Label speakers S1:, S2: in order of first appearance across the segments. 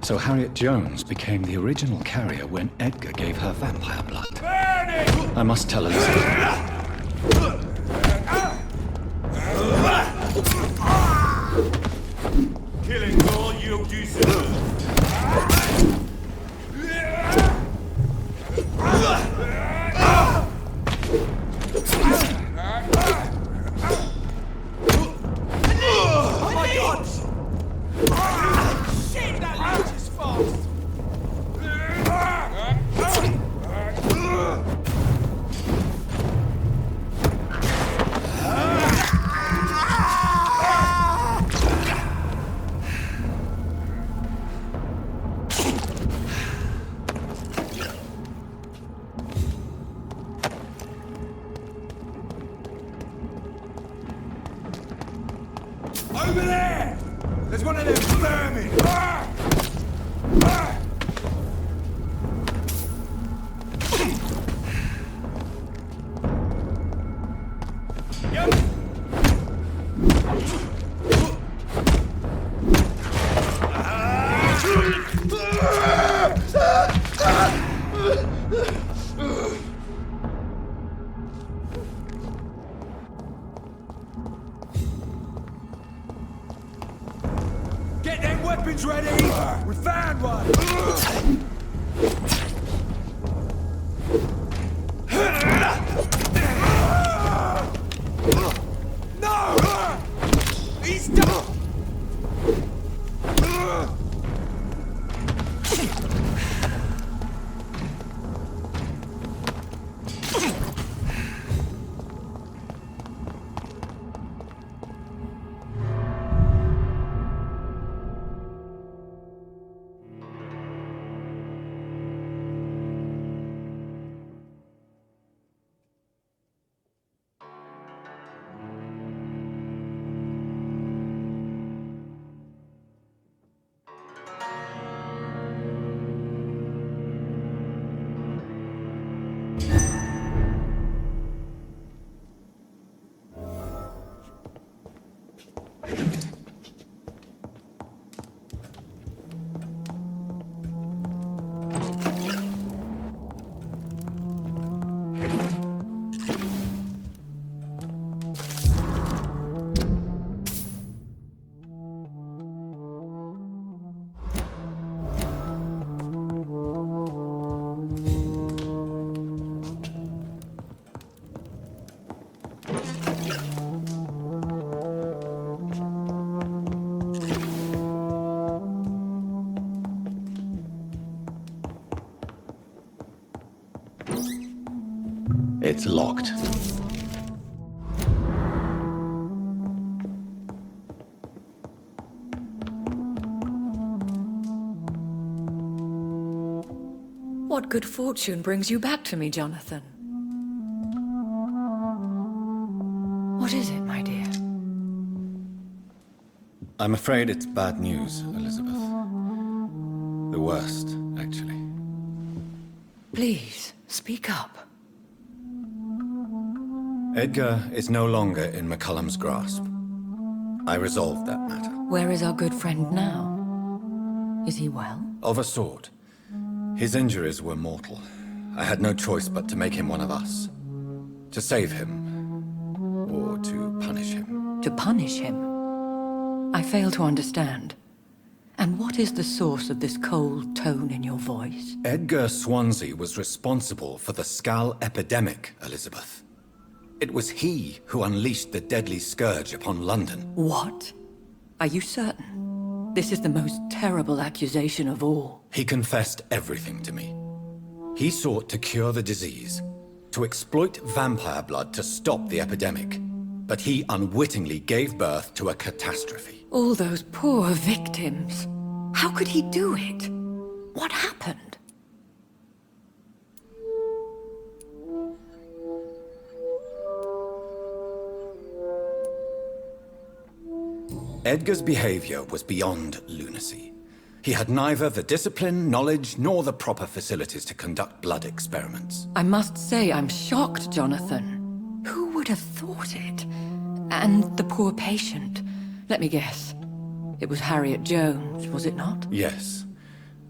S1: So Harriet Jones became the original carrier when Edgar gave her vampire blood. I must tell Elizabeth.
S2: Killing all you deserve.
S3: Oh my God! Shit, that leech is fast!
S2: Over there! There's one of them vermin! Get them weapons ready! We found one! No! He's done!
S1: It's locked.
S4: What good fortune brings you back to me, Jonathan? What is it, my dear?
S1: I'm afraid it's bad news, Elizabeth. The worst, actually.
S4: Please, speak up.
S1: Edgar is no longer in McCullum's grasp. I resolved that matter.
S4: Where is our good friend now? Is he well?
S1: Of a sort. His injuries were mortal. I had no choice but to make him one of us. To save him. Or to punish him.
S4: To punish him? I fail to understand. And what is the source of this cold tone in your voice?
S1: Edgar Swansea was responsible for the Skal epidemic, Elizabeth. It was he who unleashed the deadly scourge upon London.
S4: What? Are you certain? This is the most terrible accusation of all.
S1: He confessed everything to me. He sought to cure the disease, to exploit vampire blood to stop the epidemic. But he unwittingly gave birth to a catastrophe.
S4: All those poor victims. How could he do it? What happened?
S1: Edgar's behavior was beyond lunacy. He had neither the discipline, knowledge, nor the proper facilities to conduct blood experiments.
S4: I must say I'm shocked, Jonathan. Who would have thought it? And the poor patient. Let me guess. It was Harriet Jones, was it not?
S1: Yes.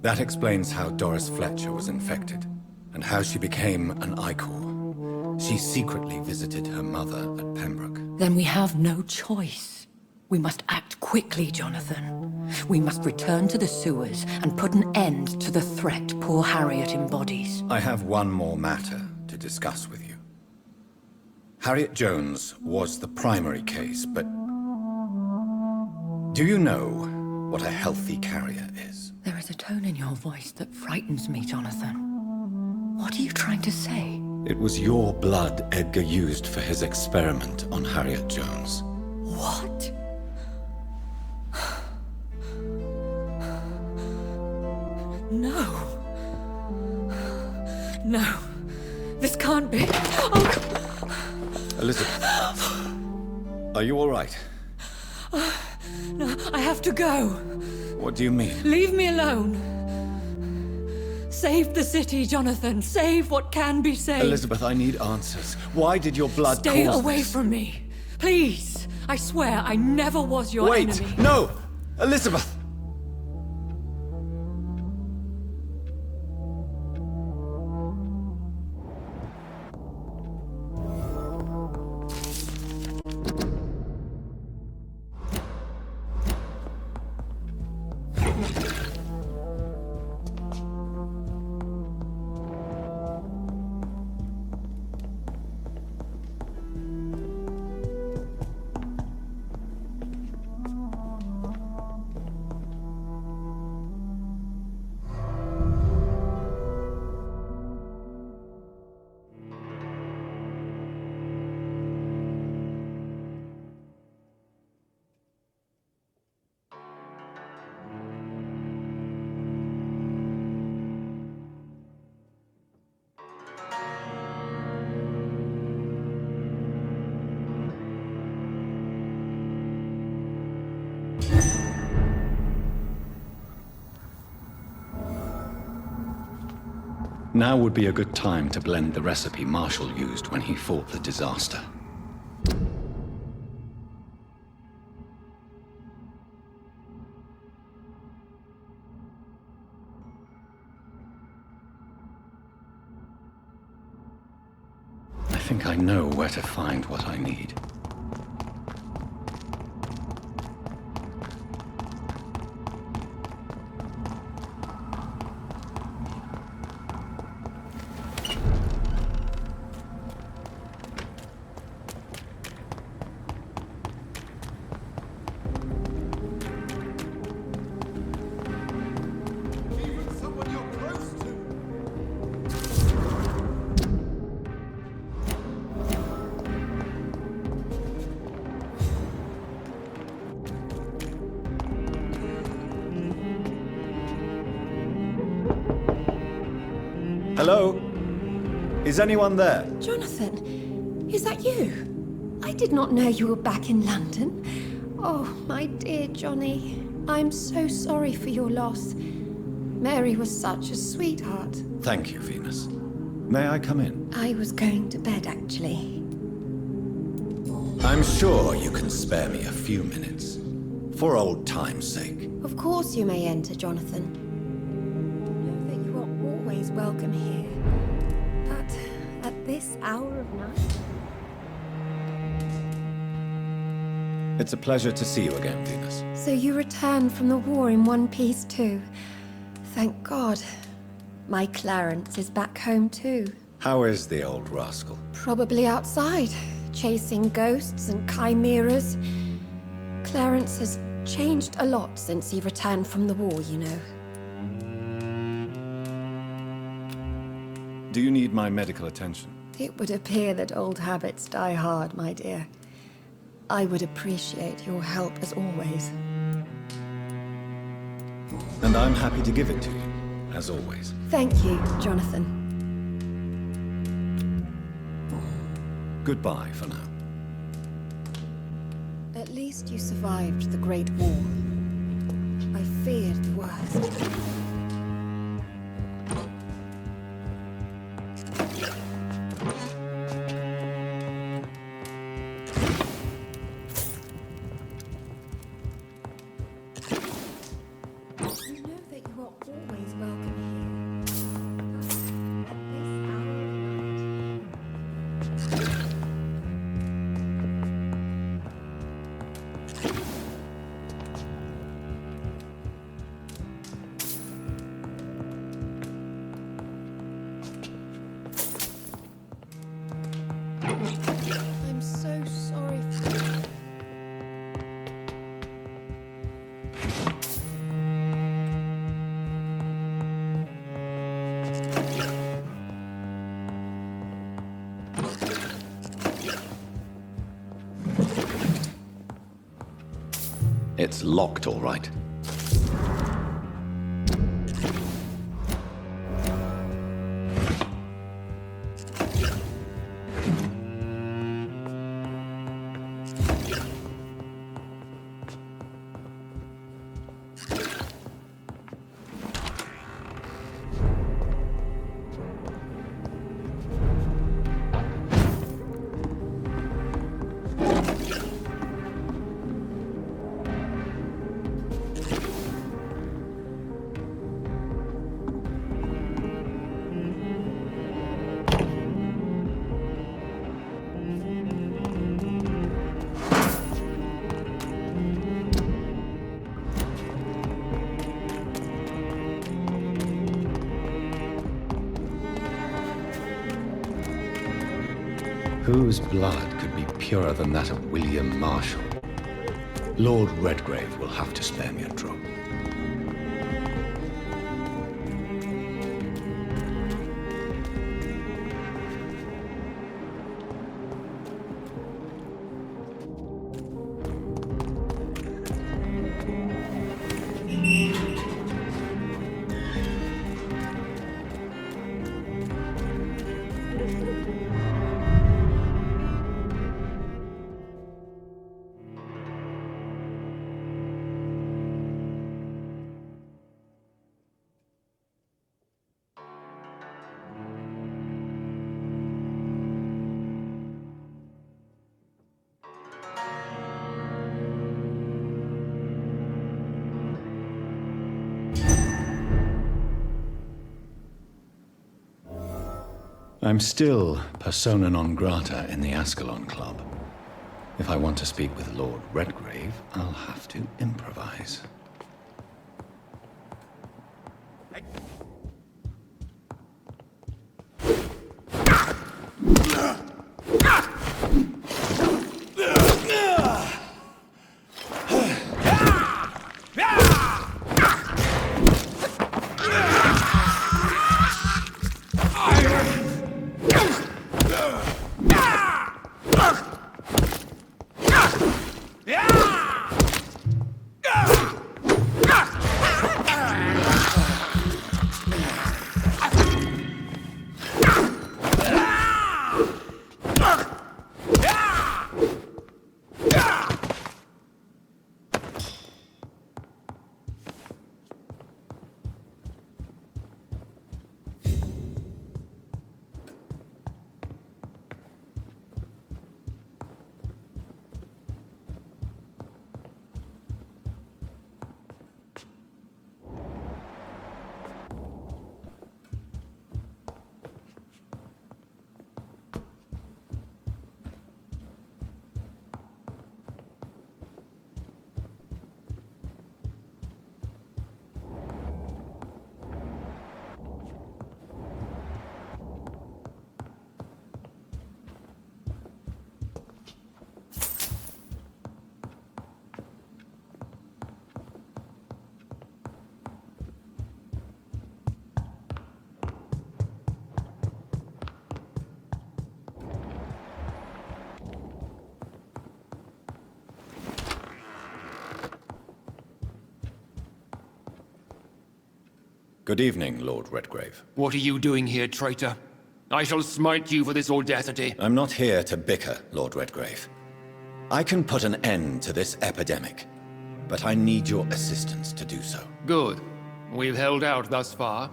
S1: That explains how Doris Fletcher was infected, and how she became an Ichor. She secretly visited her mother at Pembroke.
S4: Then we have no choice. We must act quickly, Jonathan. We must return to the sewers and put an end to the threat poor Harriet embodies.
S1: I have one more matter to discuss with you. Harriet Jones was the primary case, but... do you know what a healthy carrier is?
S4: There is a tone in your voice that frightens me, Jonathan. What are you trying to say?
S1: It was your blood Edgar used for his experiment on Harriet Jones.
S4: What? No. No. This can't be. Oh,
S1: Elizabeth, are you all right?
S4: no, I have to go.
S1: What do you mean?
S4: Leave me alone. Save the city, Jonathan. Save what can be saved.
S1: Elizabeth, I need answers. Why did your blood
S4: Stay
S1: cause
S4: away
S1: this?
S4: from me. Please. I swear I never was your
S1: Wait!
S4: enemy.
S1: No! Elizabeth! Now would be a good time to blend the recipe Marshall used when he fought the disaster. I think I know where to find what I need.
S2: Even someone you're close to.
S1: Hello? Is anyone there?
S5: Jonathan, is that you? I did not know you were back in London. Oh, my dear Johnny, I'm so sorry for your loss. Mary was such a sweetheart.
S1: Thank you, Venus. May I come in?
S5: I was going to bed, actually.
S1: I'm sure you can spare me a few minutes. For old time's sake.
S5: Of course you may enter, Jonathan. Know that you are always welcome here. But at this hour of night...
S1: It's a pleasure to see you again, Venus.
S5: So you returned from the war in one piece too. Thank God. My Clarence is back home too.
S1: How is the old rascal?
S5: Probably outside, chasing ghosts and chimeras. Clarence has changed a lot since he returned from the war, you know.
S1: Do you need my medical attention?
S5: It would appear that old habits die hard, my dear. I would appreciate your help as always.
S1: And I'm happy to give it to you, as always.
S5: Thank you, Jonathan.
S1: Goodbye for now.
S5: At least you survived the Great War. I feared the worst. You know that you are always I'm so sorry for you.
S1: It's locked, all right. Whose blood could be purer than that of William Marshall? Lord Redgrave will have to spare me a drop. I'm still persona non grata in the Ascalon Club. If I want to speak with Lord Redgrave, I'll have to improvise. Good evening, Lord Redgrave.
S3: What are you doing here, traitor? I shall smite you for this audacity.
S1: I'm not here to bicker, Lord Redgrave. I can put an end to this epidemic, but I need your assistance to do so.
S3: Good. We've held out thus far,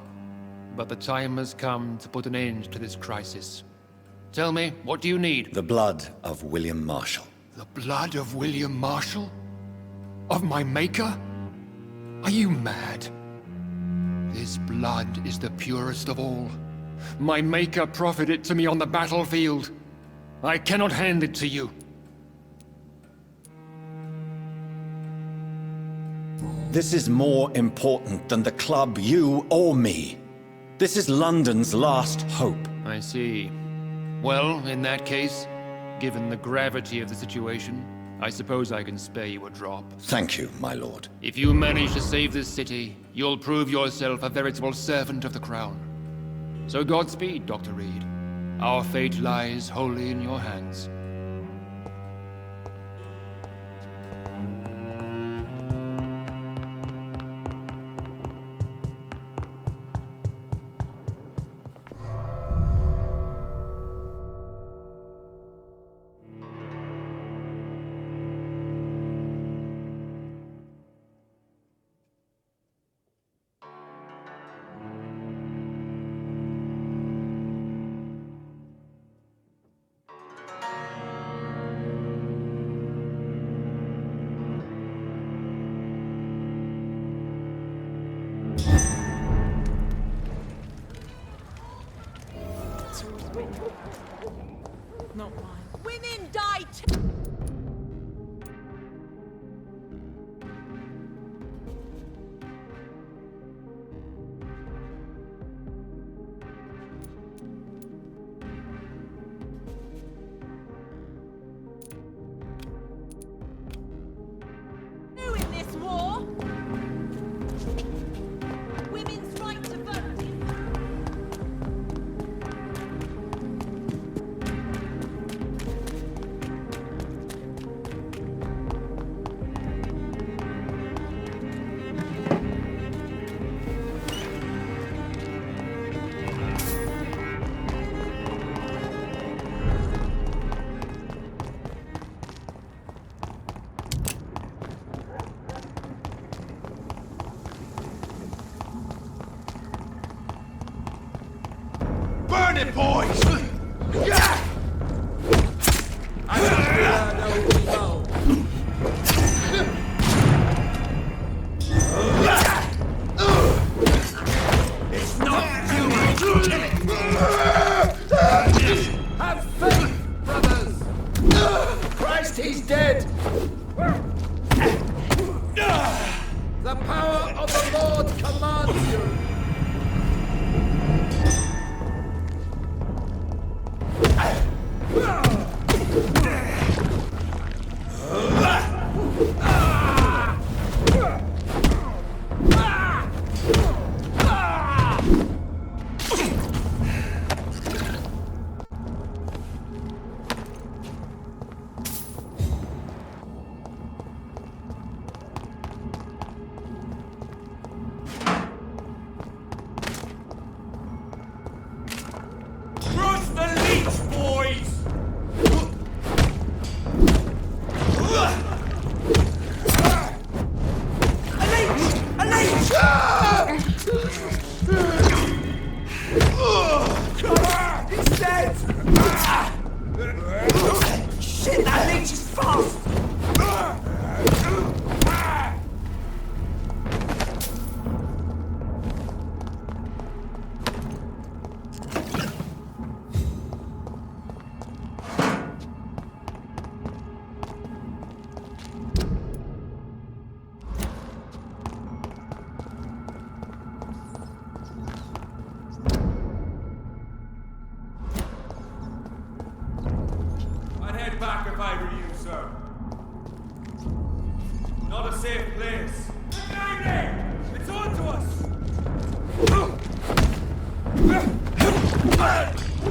S3: but the time has come to put an end to this crisis. Tell me, what do you need?
S1: The blood of William Marshall.
S3: The blood of William Marshall? Of my maker? Are you mad? This blood is the purest of all. My maker proffered it to me on the battlefield. I cannot hand it to you.
S1: This is more important than the club, you, or me. This is London's last hope.
S3: I see. Well, in that case, Given the gravity of the situation, I suppose I can spare you a drop.
S1: Thank you, my lord.
S3: If you manage to save this city, you'll prove yourself a veritable servant of the crown. So Godspeed, Dr. Reid. Our fate lies wholly in your hands.
S6: Not mine. Women die too! Who in this war? Women's right to vote.
S2: Burn it, boys! It's not human! Have faith, brothers! Christ, he's dead! The power of the Lord commands you! Crush the leech, boys! A leech! He's dead! Shit, that leech is fast! I'd head back if I were you, sir. Not a safe place. It's on to us!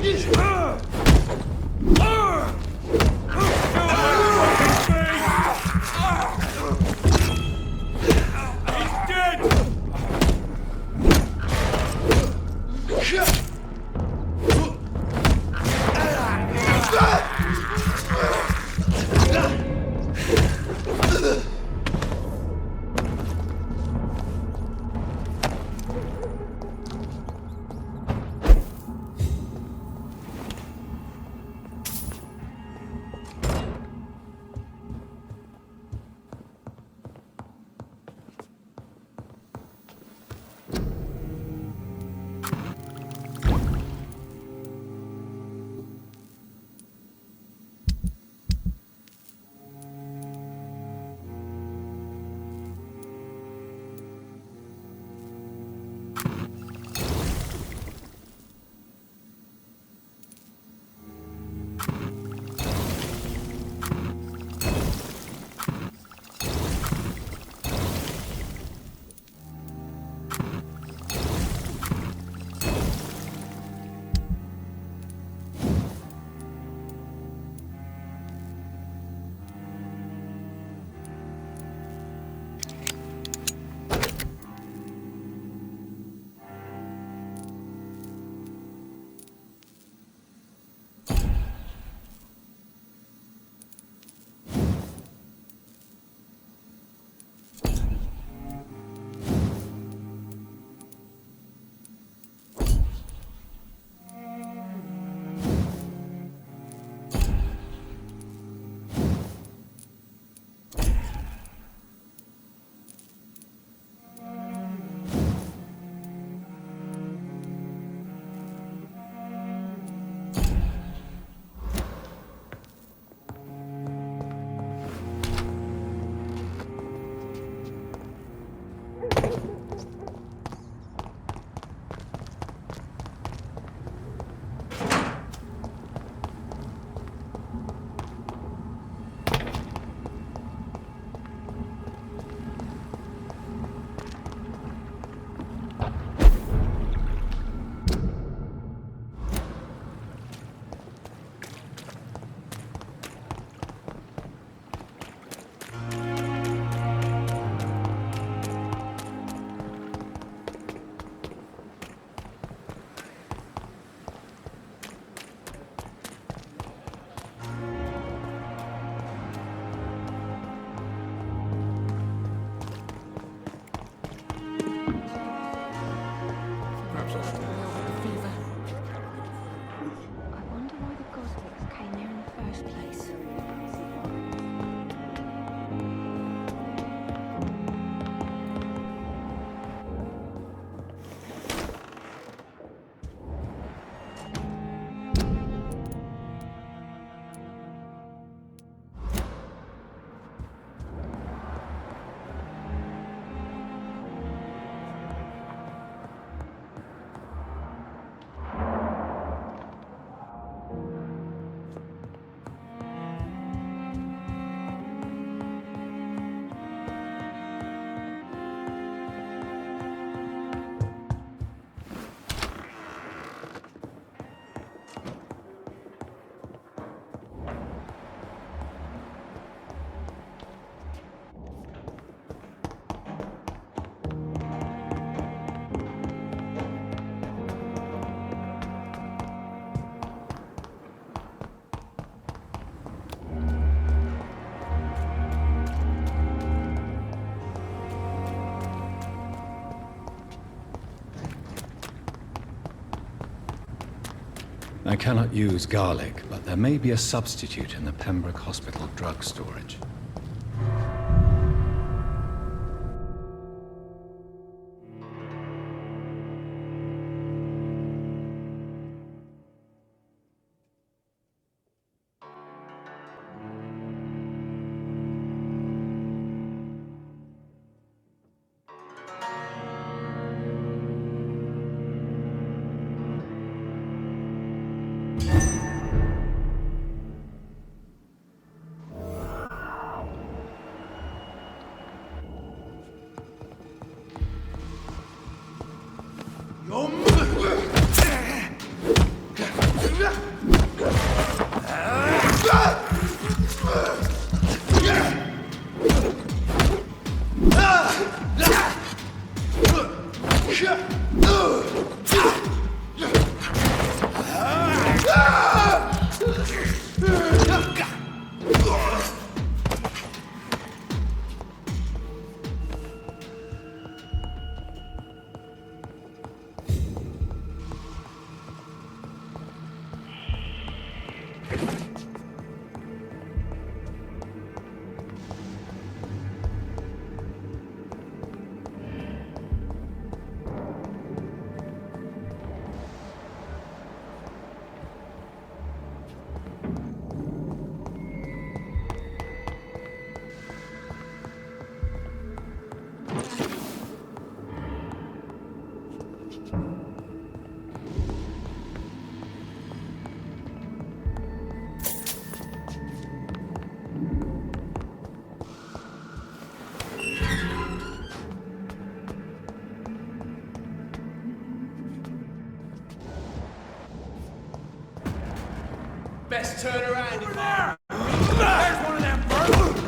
S2: He's dead!
S5: just to boil with the fever. I wonder why the Goslicks came here in the first place.
S1: I cannot use garlic, but there may be a substitute in the Pembroke Hospital drug storage.
S2: Best turn around in there! There's one of them birds!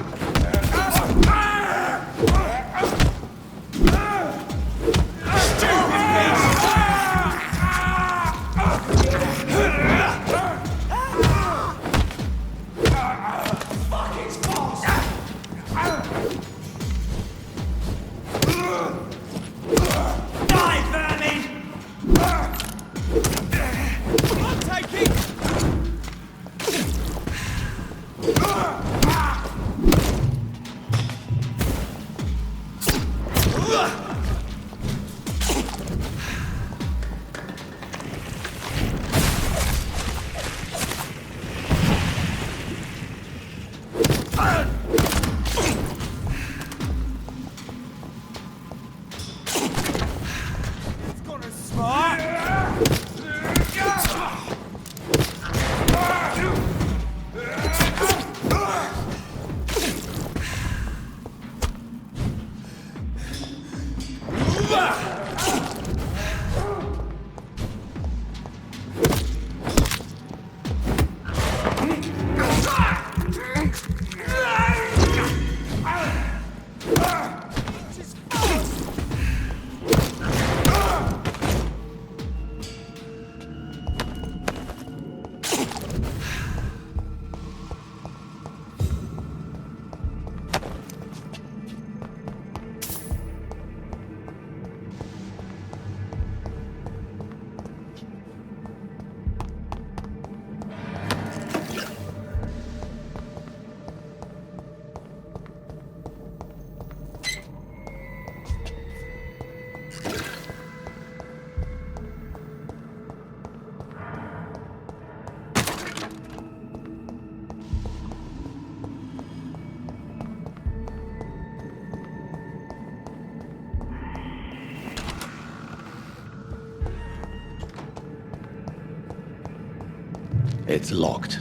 S1: It's locked.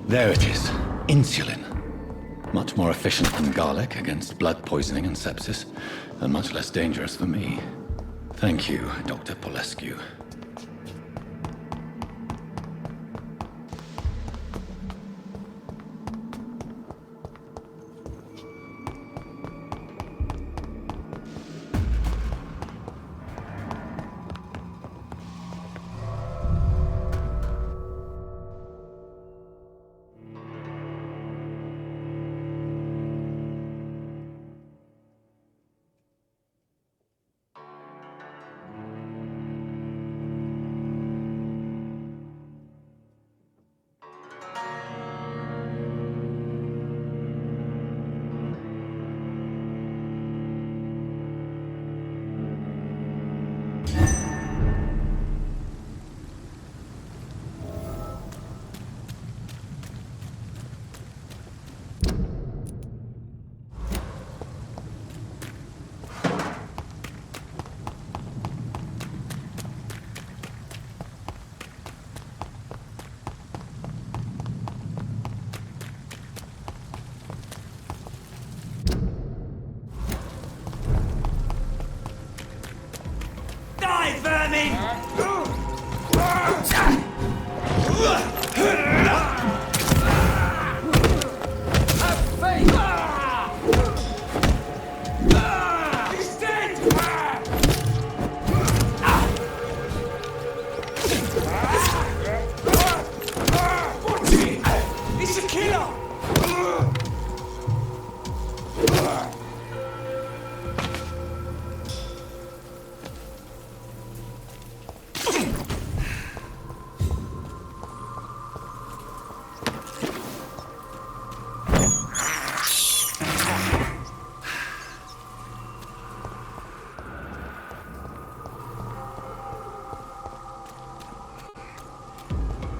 S1: There it is. Insulin. Much more efficient than garlic against blood poisoning and sepsis, and much less dangerous for me. Thank you, Dr. Polescu.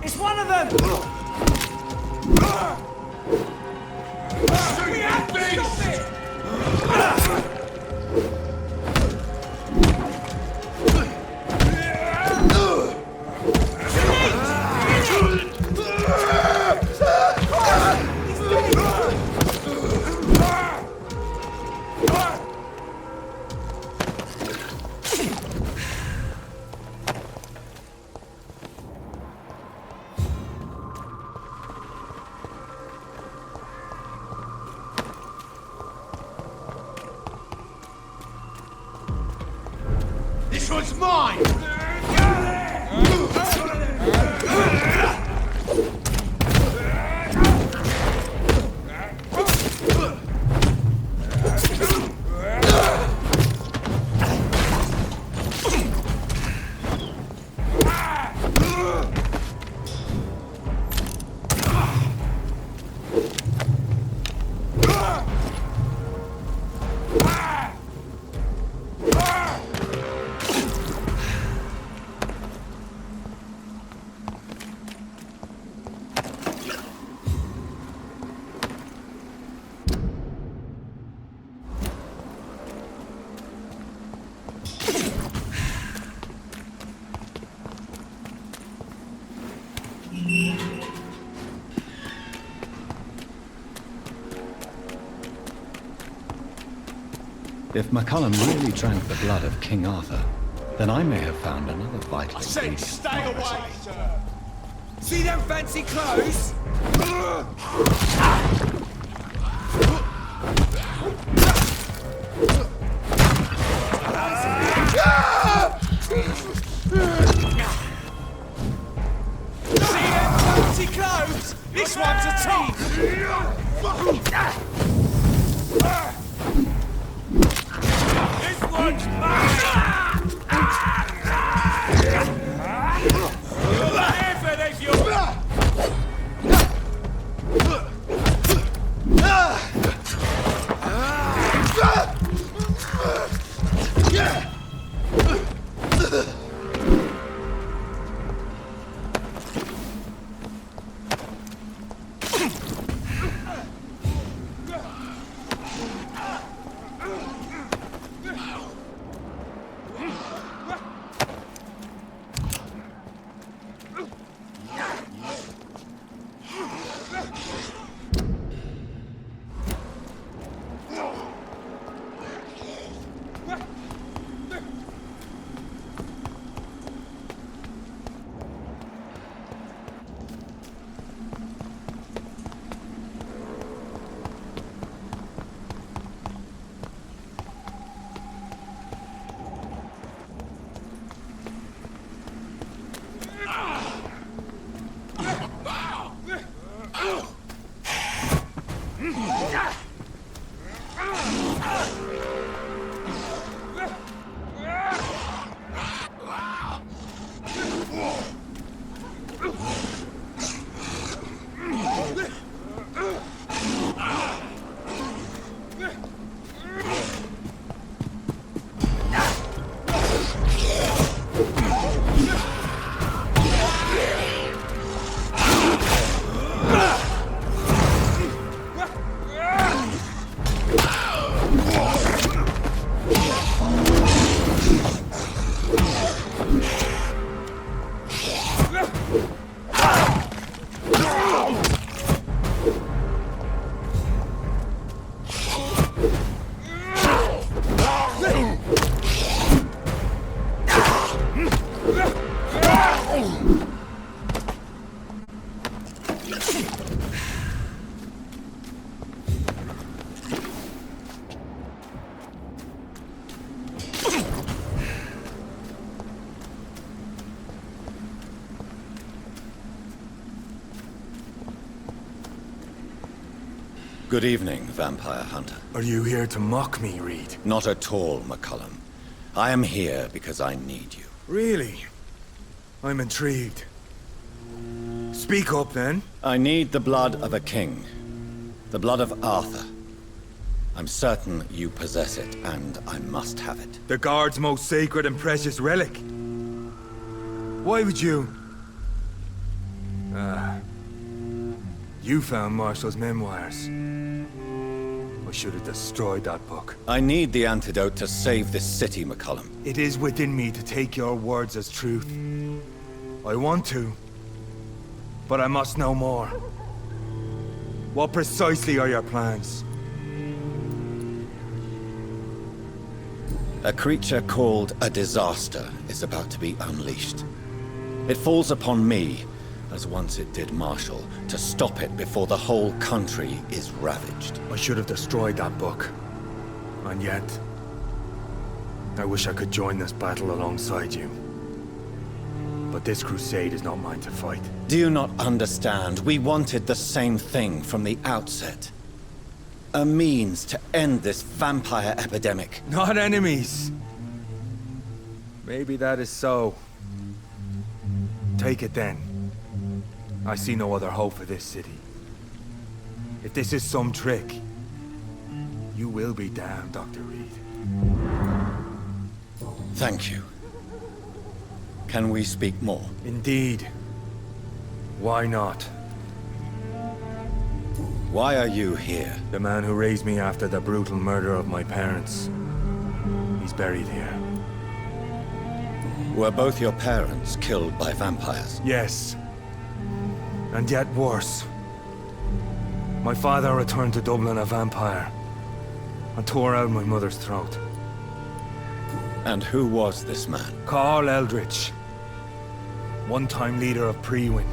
S2: It's one of them! We have to stop it! This one's mine!
S1: If McCullum really drank the blood of King Arthur, then I may have found another vital
S2: I said
S1: ingredient.
S2: stay away, sir! See them fancy clothes? See them fancy clothes? This one's a team! This one's mine! Careful if you...
S1: Good evening, vampire hunter.
S2: Are you here to mock me, Reid?
S1: Not at all, McCullum. I am here because I need you.
S2: Really? I'm intrigued. Speak up, then.
S1: I need the blood of a king. The blood of Arthur. I'm certain you possess it, and I must have it.
S2: The Guard's most sacred and precious relic. Why would you... You found Marshall's memoirs. I should have destroyed that book.
S1: I need the antidote to save this city, McCullum.
S2: It is within me to take your words as truth. I want to, but I must know more. What precisely are your plans?
S1: A creature called a disaster is about to be unleashed. It falls upon me, as once it did Marshall, to stop it before the whole country is ravaged.
S2: I should have destroyed that book. And yet... I wish I could join this battle alongside you. But this crusade is not mine to fight.
S1: Do you not understand? We wanted the same thing from the outset. A means to end this vampire epidemic.
S2: Not enemies! Maybe that is so. Take it then. I see no other hope for this city. If this is some trick, you will be damned, Dr. Reid.
S1: Thank you. Can we speak more?
S2: Indeed. Why not?
S1: Why are you here?
S2: The man who raised me after the brutal murder of my parents. He's buried here.
S1: Were both your parents killed by vampires?
S2: Yes. And yet worse. My father returned to Dublin a vampire. and tore out my mother's throat.
S1: And who was this man?
S2: Carl Eldritch. One-time leader of Priwen.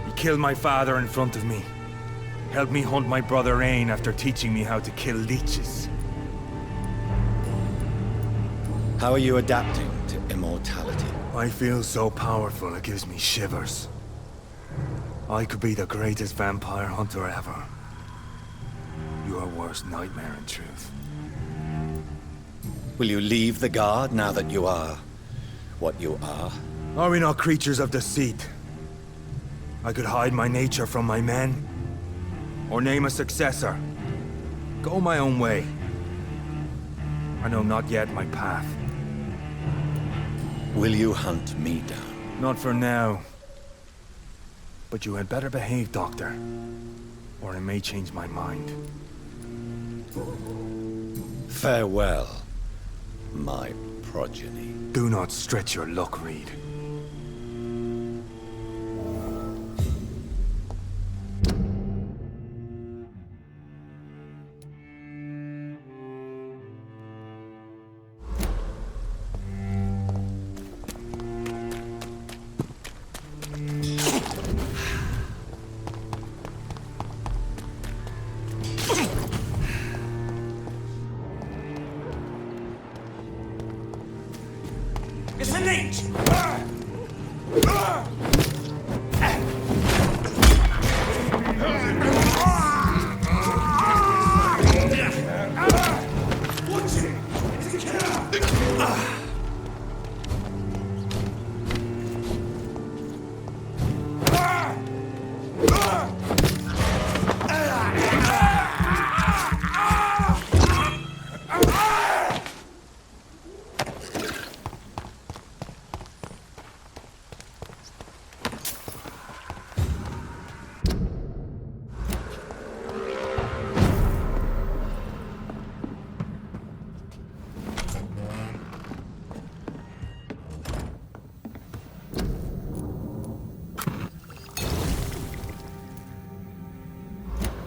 S2: He killed my father in front of me. Helped me hunt my brother Reid after teaching me how to kill leeches.
S1: How are you adapting to immortality?
S2: I feel so powerful it gives me shivers. I could be the greatest vampire hunter ever. Your worst nightmare, in truth.
S1: Will you leave the Guard now that you are what you are?
S2: Are we not creatures of deceit? I could hide my nature from my men, or name a successor. Go my own way. I know not yet my path.
S1: Will you hunt me down?
S2: Not for now. But you had better behave, Doctor, or I may change my mind.
S1: Farewell, my progeny.
S2: Do not stretch your luck, Reid.
S7: It's a leech!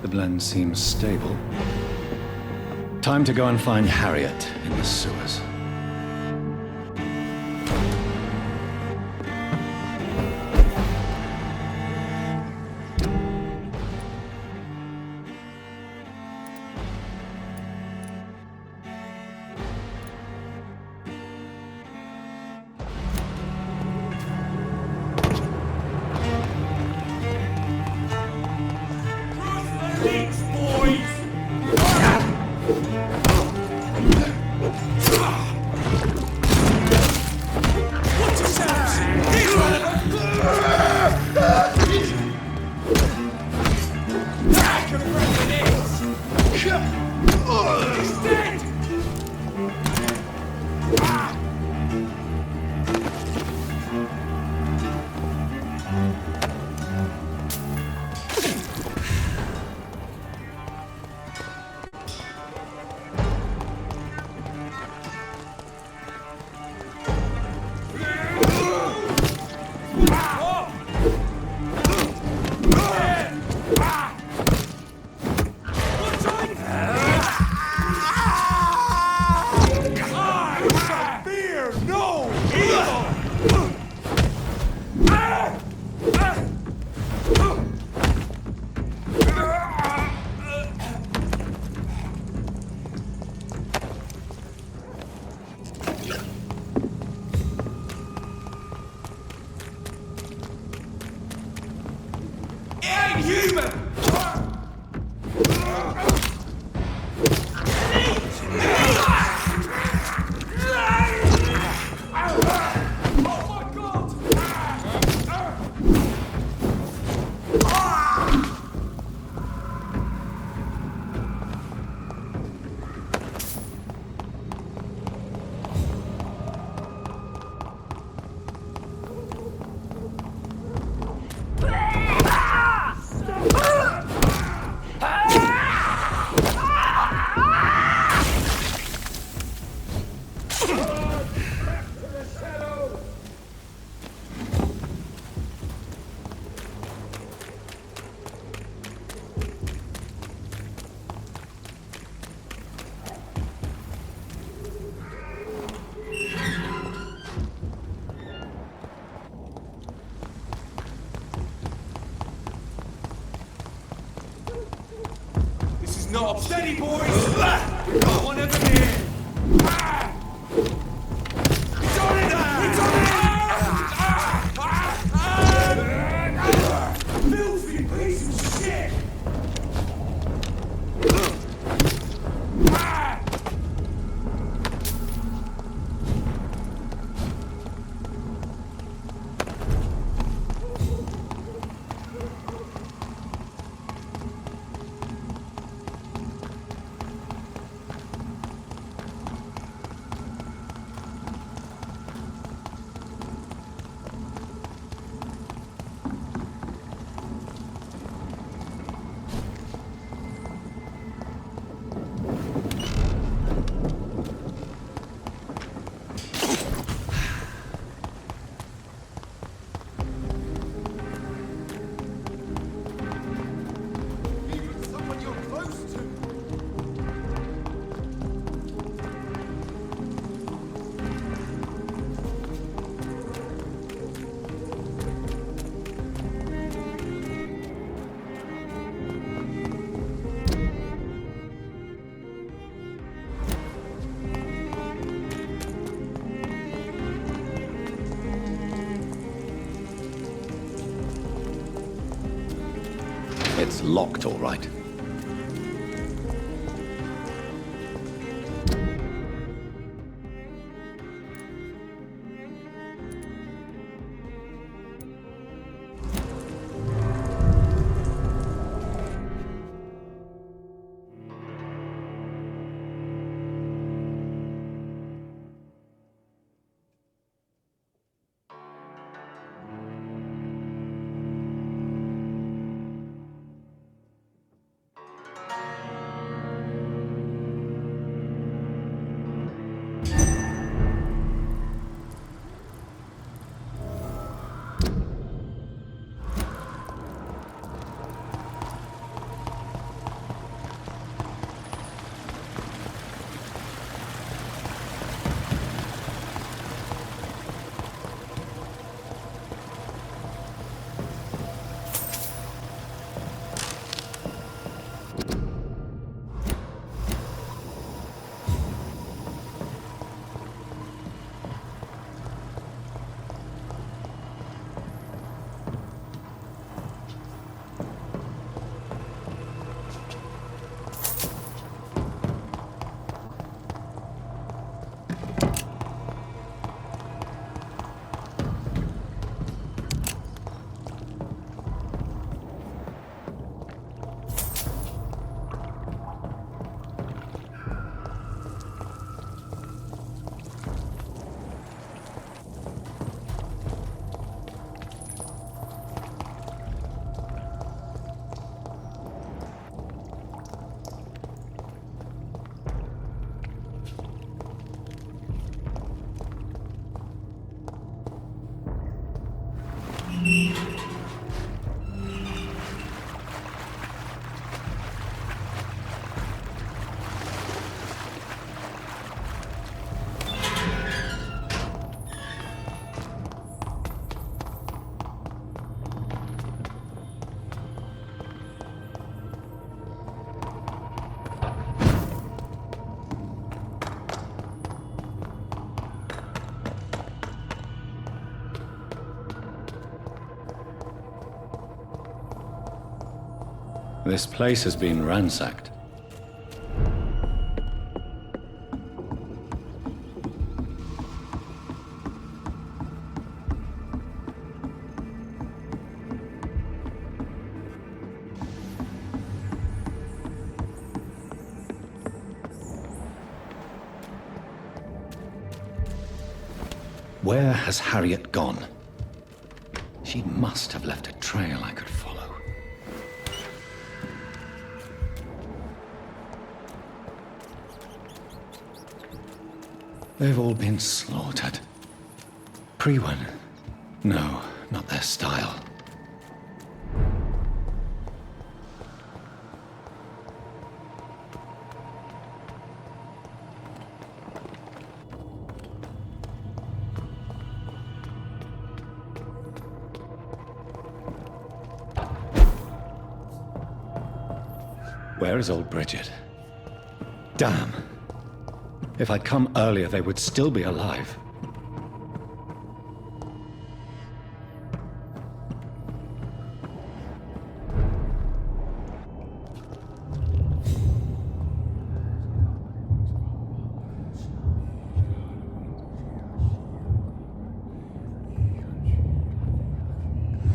S1: The blend seems stable. Time to go and find Harriet in the sewers.
S2: No, steady, boys! One of them here! Done it! We done it! Filthy piece of shit!
S1: It's locked, all right. This place has been ransacked. Where has Harriet gone? She must have left a trail I could follow. They've all been slaughtered. Pre-one? No, not their style. Where is old Bridget? Damn. If I'd come earlier, they would still be alive.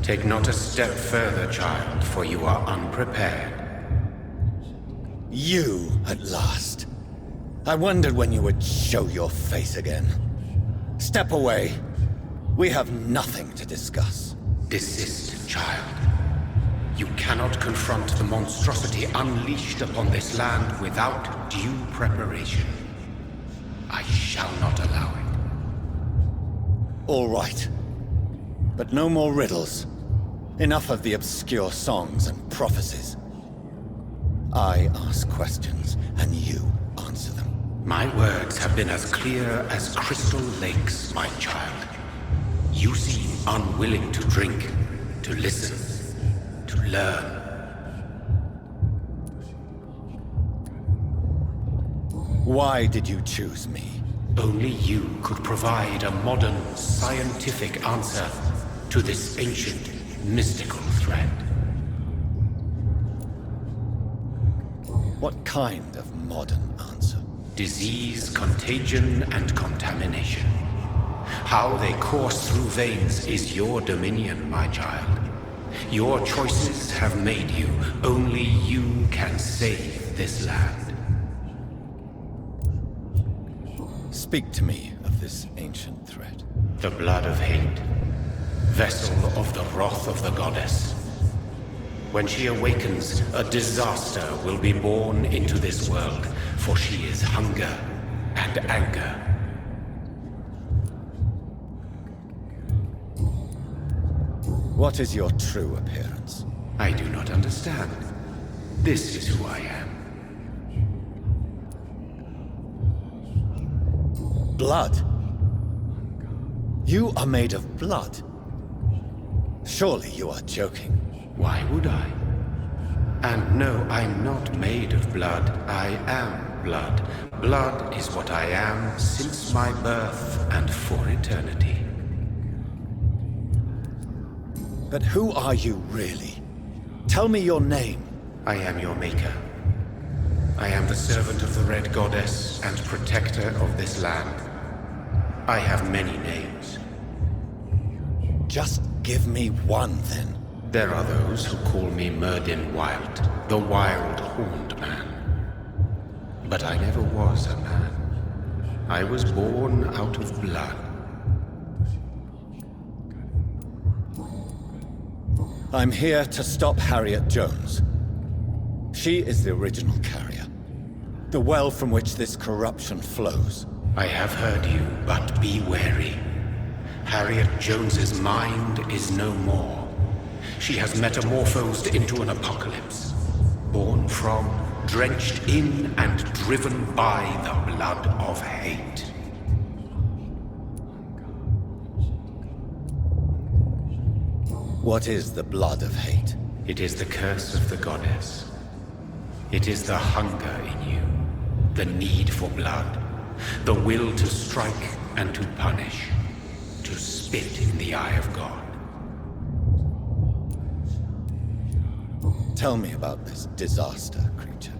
S8: Take not a step further, child, for you are unprepared.
S1: You, at last. I wondered when you would show your face again. Step away. We have nothing to discuss.
S8: Desist, child. You cannot confront the monstrosity unleashed upon this land without due preparation. I shall not allow it.
S1: All right. But no more riddles. Enough of the obscure songs and prophecies. I ask questions, and you answer them.
S8: My words have been as clear as crystal lakes, my child. You seem unwilling to drink, to listen, to learn.
S1: Why did you choose me?
S8: Only you could provide a modern, scientific answer to this ancient, mystical threat.
S1: What kind of modern answer?
S8: Disease, contagion, and contamination. How they course through veins is your dominion, my child. Your choices have made you. Only you can save this land.
S1: Speak to me of this ancient threat.
S8: The blood of hate. Vessel of the wrath of the goddess. When she awakens, a disaster will be born into this world, for she is hunger and anger.
S1: What is your true appearance?
S8: I do not understand. This is who I am.
S1: Blood? You are made of blood. Surely you are joking.
S8: Why would I? And no, I'm not made of blood. I am blood. Blood is what I am since my birth and for eternity.
S1: But who are you really? Tell me your name.
S8: I am your maker. I am the servant of the Red Goddess and protector of this land. I have many names.
S1: Just give me one, then.
S8: There are those who call me Myrddin Wild, the Wild Horned Man. But I never was a man. I was born out of blood.
S1: I'm here to stop Harriet Jones. She is the original carrier. The well from which this corruption flows.
S8: I have heard you, but be wary. Harriet Jones's mind is no more. She has metamorphosed into an apocalypse. Born from, drenched in, and driven by the blood of hate.
S1: What is the blood of hate?
S8: It is the curse of the goddess. It is the hunger in you, the need for blood, the will to strike and to punish, to spit in the eye of God.
S1: Tell me about this disaster, creature.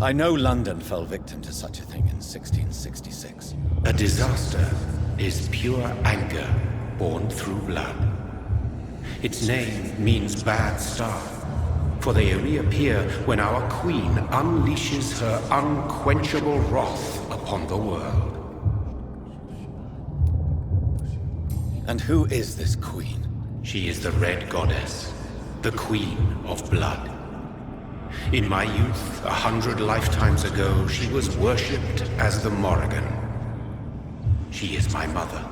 S1: I know London fell victim to such a thing in 1666.
S8: A disaster is pure anger born through blood. Its name means bad star, for they only appear when our queen unleashes her unquenchable wrath upon the world.
S1: And who is this queen?
S8: She is the Red Goddess, the Queen of Blood. In my youth, 100 lifetimes ago, she was worshipped as the Morrigan. She is my mother.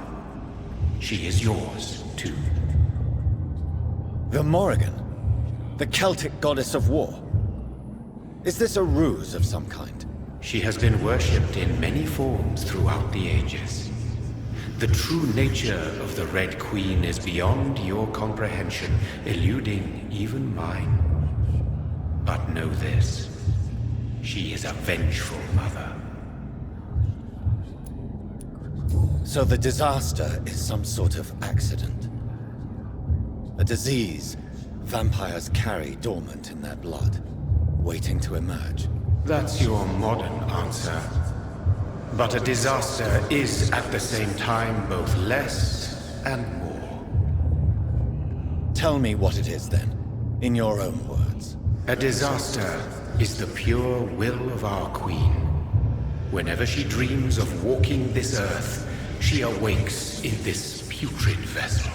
S8: She is yours, too.
S1: The Morrigan? The Celtic goddess of war? Is this a ruse of some kind?
S8: She has been worshipped in many forms throughout the ages. The true nature of the Red Queen is beyond your comprehension, eluding even mine. But know this. She is a vengeful mother.
S1: So the disaster is some sort of accident. A disease vampires carry dormant in their blood, waiting to emerge.
S8: That's your modern answer. But a disaster is at the same time both less and more.
S1: Tell me what it is then, in your own words.
S8: A disaster is the pure will of our queen. Whenever she dreams of walking this earth, she awakes in this putrid vessel.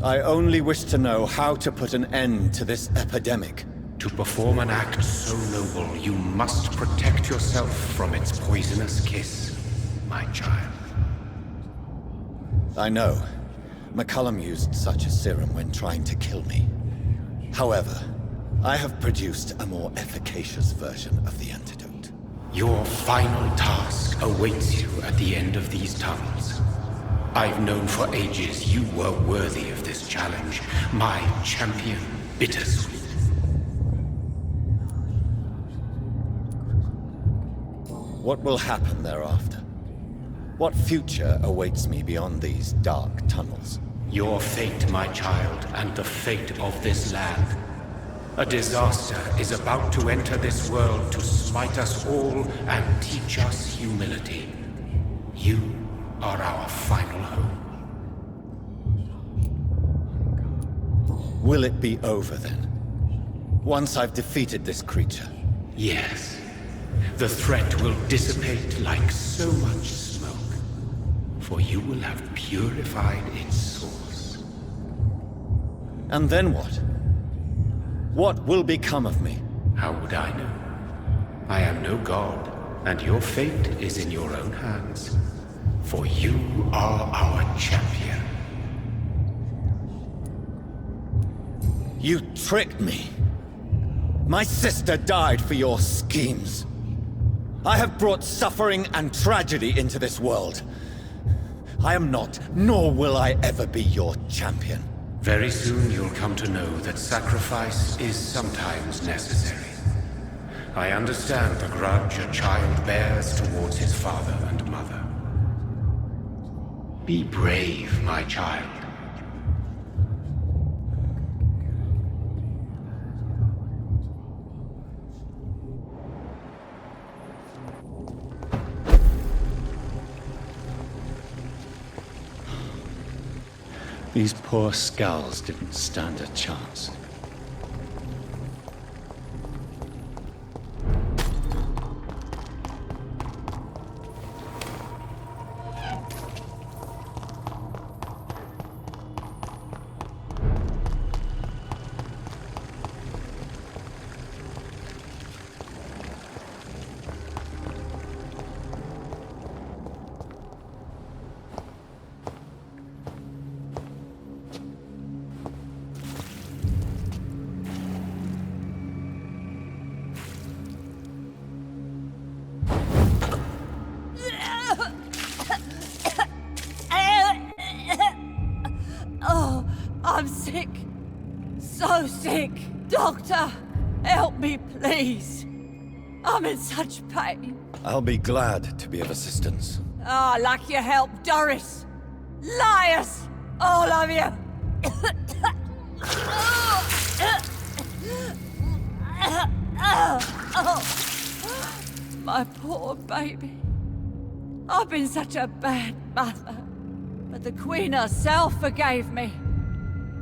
S1: I only wish to know how to put an end to this epidemic.
S8: To perform an act so noble, you must protect yourself from its poisonous kiss, my child.
S1: I know. McCullum used such a serum when trying to kill me. However, I have produced a more efficacious version of the antidote.
S8: Your final task awaits you at the end of these tunnels. I've known for ages you were worthy of this challenge, my champion, Bittersweet.
S1: What will happen thereafter? What future awaits me beyond these dark tunnels?
S8: Your fate, my child, and the fate of this land. A disaster is about to enter this world to smite us all and teach us humility. You are our final hope.
S1: Will it be over then? Once I've defeated this creature?
S8: Yes. The threat will dissipate like so much smoke, for you will have purified its source.
S1: And then what? What will become of me?
S8: How would I know? I am no god, and your fate is in your own hands. For you are our champion.
S1: You tricked me. My sister died for your schemes. I have brought suffering and tragedy into this world. I am not, nor will I ever be your champion.
S8: Very soon you'll come to know that sacrifice is sometimes necessary. I understand the grudge a child bears towards his father and mother. Be brave, my child.
S1: These poor skulls didn't stand a chance.
S6: I'm sick. So sick. Doctor, help me, please. I'm in such pain.
S1: I'll be glad to be of assistance.
S6: Ah, like your help, Doris. Liars! All of you! My poor baby. I've been such a bad mother. But the Queen herself forgave me.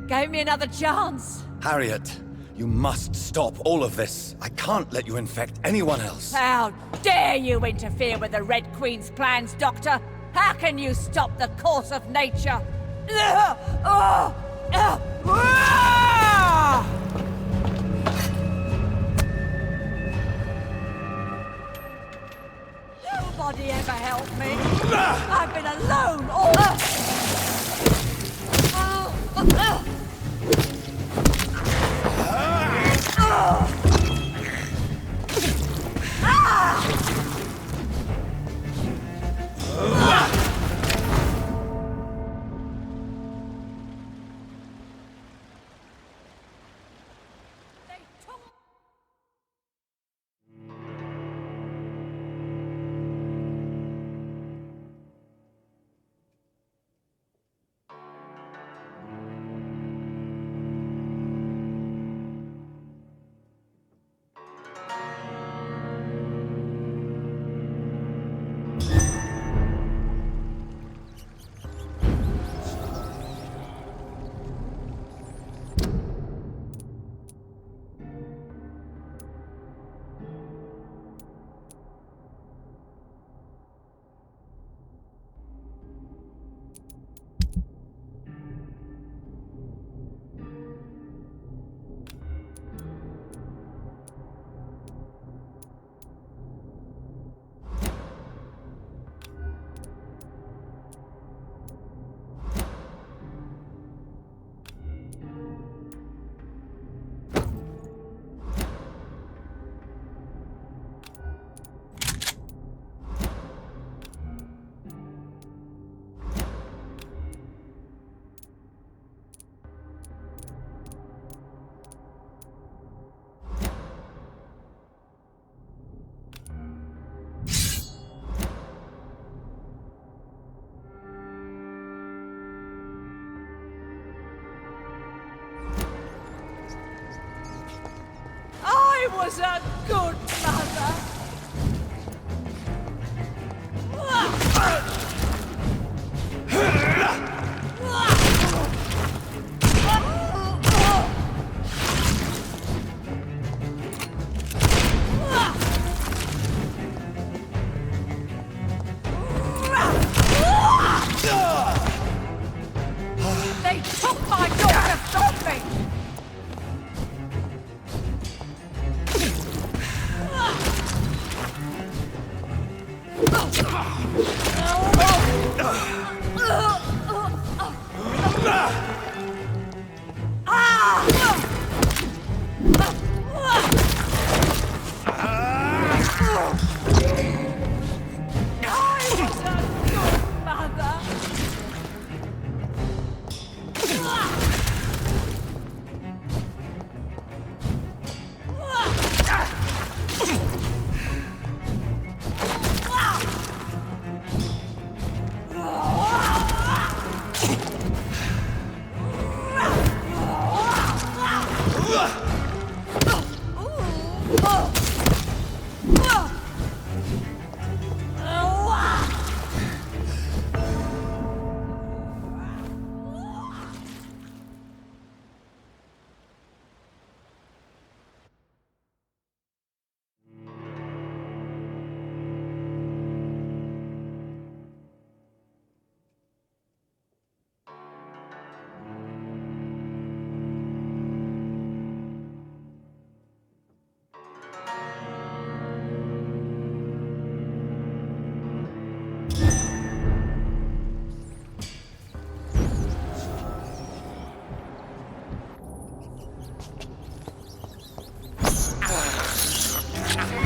S6: Gave me another chance.
S1: Harriet, you must stop all of this. I can't let you infect anyone else.
S6: How dare you interfere with the Red Queen's plans, Doctor? How can you stop the course of nature? Nobody ever helped me. I've been alone all... was a good mother. They took my daughter from me!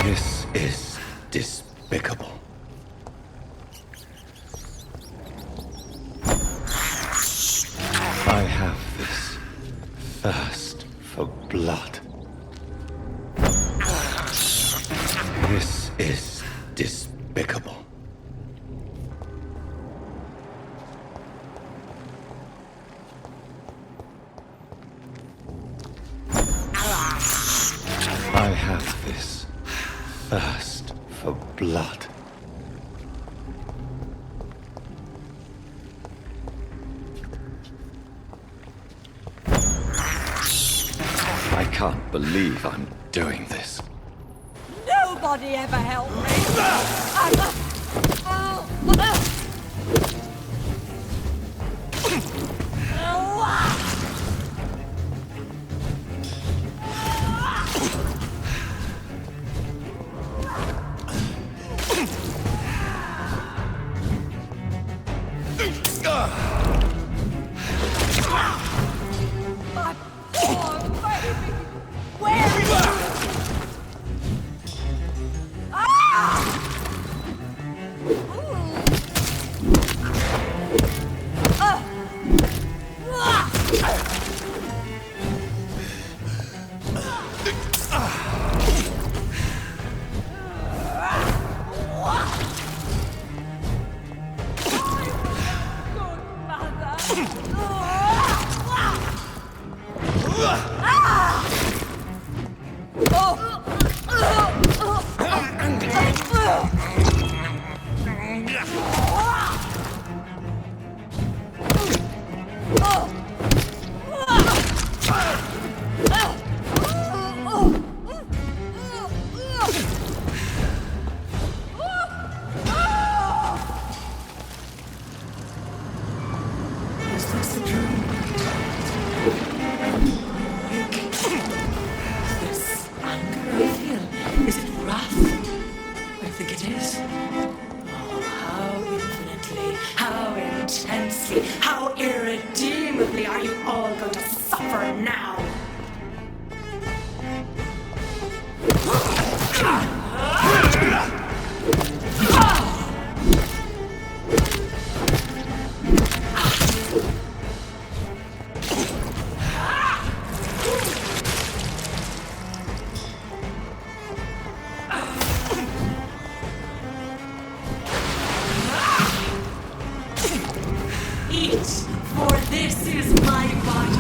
S1: This is despicable. I have this thirst for blood. This is despicable. I have this thirst for blood. I can't believe I'm doing this.
S6: Nobody ever helped me! My poor baby! Where is he?
S9: Is this a dream? This anger I feel, is it wrath? I think it is. Oh, how infinitely, how intensely, how irredeemably are you all going to suffer now? Eat, for this is my body.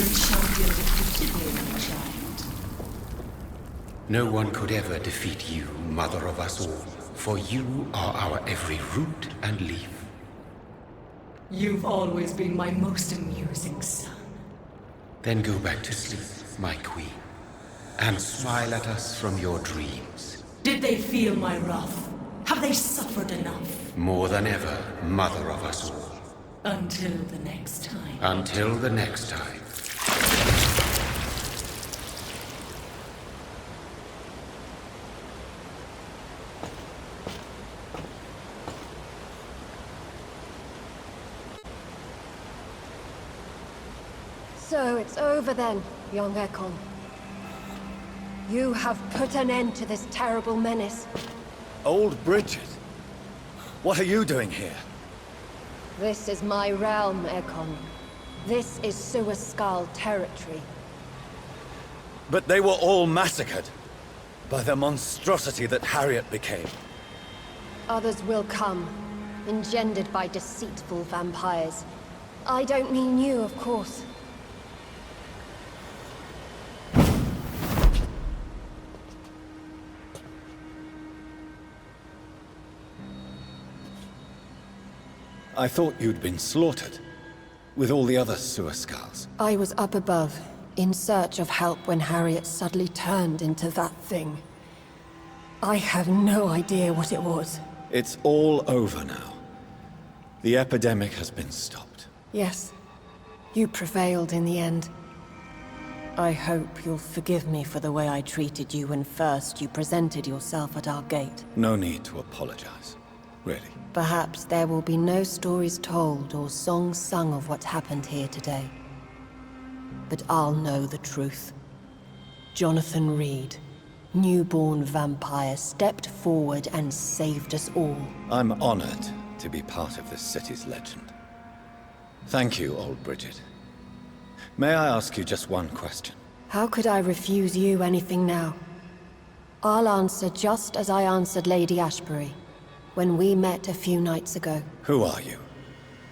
S9: Your champion defeated me, my child.
S8: No one could ever defeat you, mother of us all, for you are our every root and leaf.
S9: You've always been my most amusing son.
S8: Then go back to sleep, my queen, and smile at us from your dreams.
S9: Did they feel my wrath? Have they suffered enough?
S8: More than ever, mother of us all.
S9: Until the next time.
S8: Until the next time.
S5: So it's over then, young Ekon. You have put an end to this terrible menace.
S1: Old Bridget? What are you doing here?
S5: This is my realm, Ekon. This is Suaskal territory.
S1: But they were all massacred by the monstrosity that Harriet became.
S5: Others will come, engendered by deceitful vampires. I don't mean you, of course.
S1: I thought you'd been slaughtered, with all the other Suaskals.
S5: I was up above, in search of help when Harriet suddenly turned into that thing. I have no idea what it was.
S1: It's all over now. The epidemic has been stopped.
S5: Yes, you prevailed in the end. I hope you'll forgive me for the way I treated you when first you presented yourself at our gate.
S1: No need to apologize, really.
S5: Perhaps there will be no stories told or songs sung of what happened here today. But I'll know the truth. Jonathan Reid, newborn vampire, stepped forward and saved us all.
S1: I'm honored to be part of this city's legend. Thank you, old Bridget. May I ask you just one question?
S5: How could I refuse you anything now? I'll answer just as I answered Lady Ashbury when we met a few nights ago.
S1: Who are you?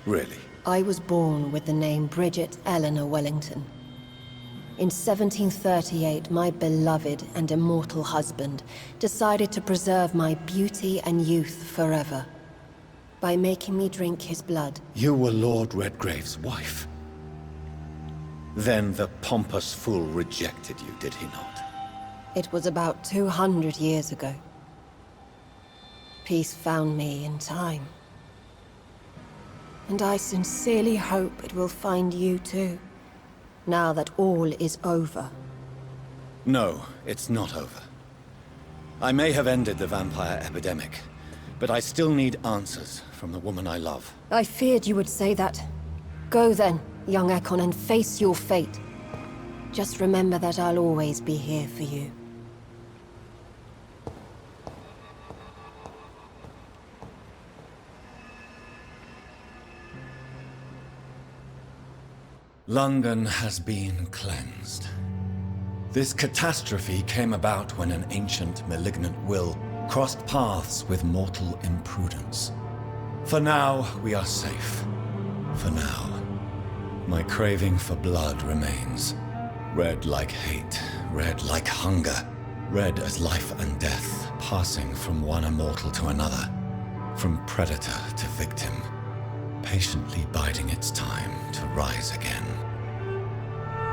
S1: Really?
S5: I was born with the name Bridget Eleanor Wellington. In 1738, my beloved and immortal husband decided to preserve my beauty and youth forever by making me drink his blood.
S1: You were Lord Redgrave's wife. Then the pompous fool rejected you, did he not?
S5: It was about 200 years ago. Peace found me in time. And I sincerely hope it will find you too, now that all is over.
S1: No, it's not over. I may have ended the vampire epidemic, but I still need answers from the woman I love.
S5: I feared you would say that. Go then, young Ekon, and face your fate. Just remember that I'll always be here for you.
S1: London has been cleansed. This catastrophe came about when an ancient, malignant will crossed paths with mortal imprudence. For now, we are safe. For now. My craving for blood remains. Red like hate, red like hunger. Red as life and death, passing from one immortal to another. From predator to victim. Patiently biding its time to rise again.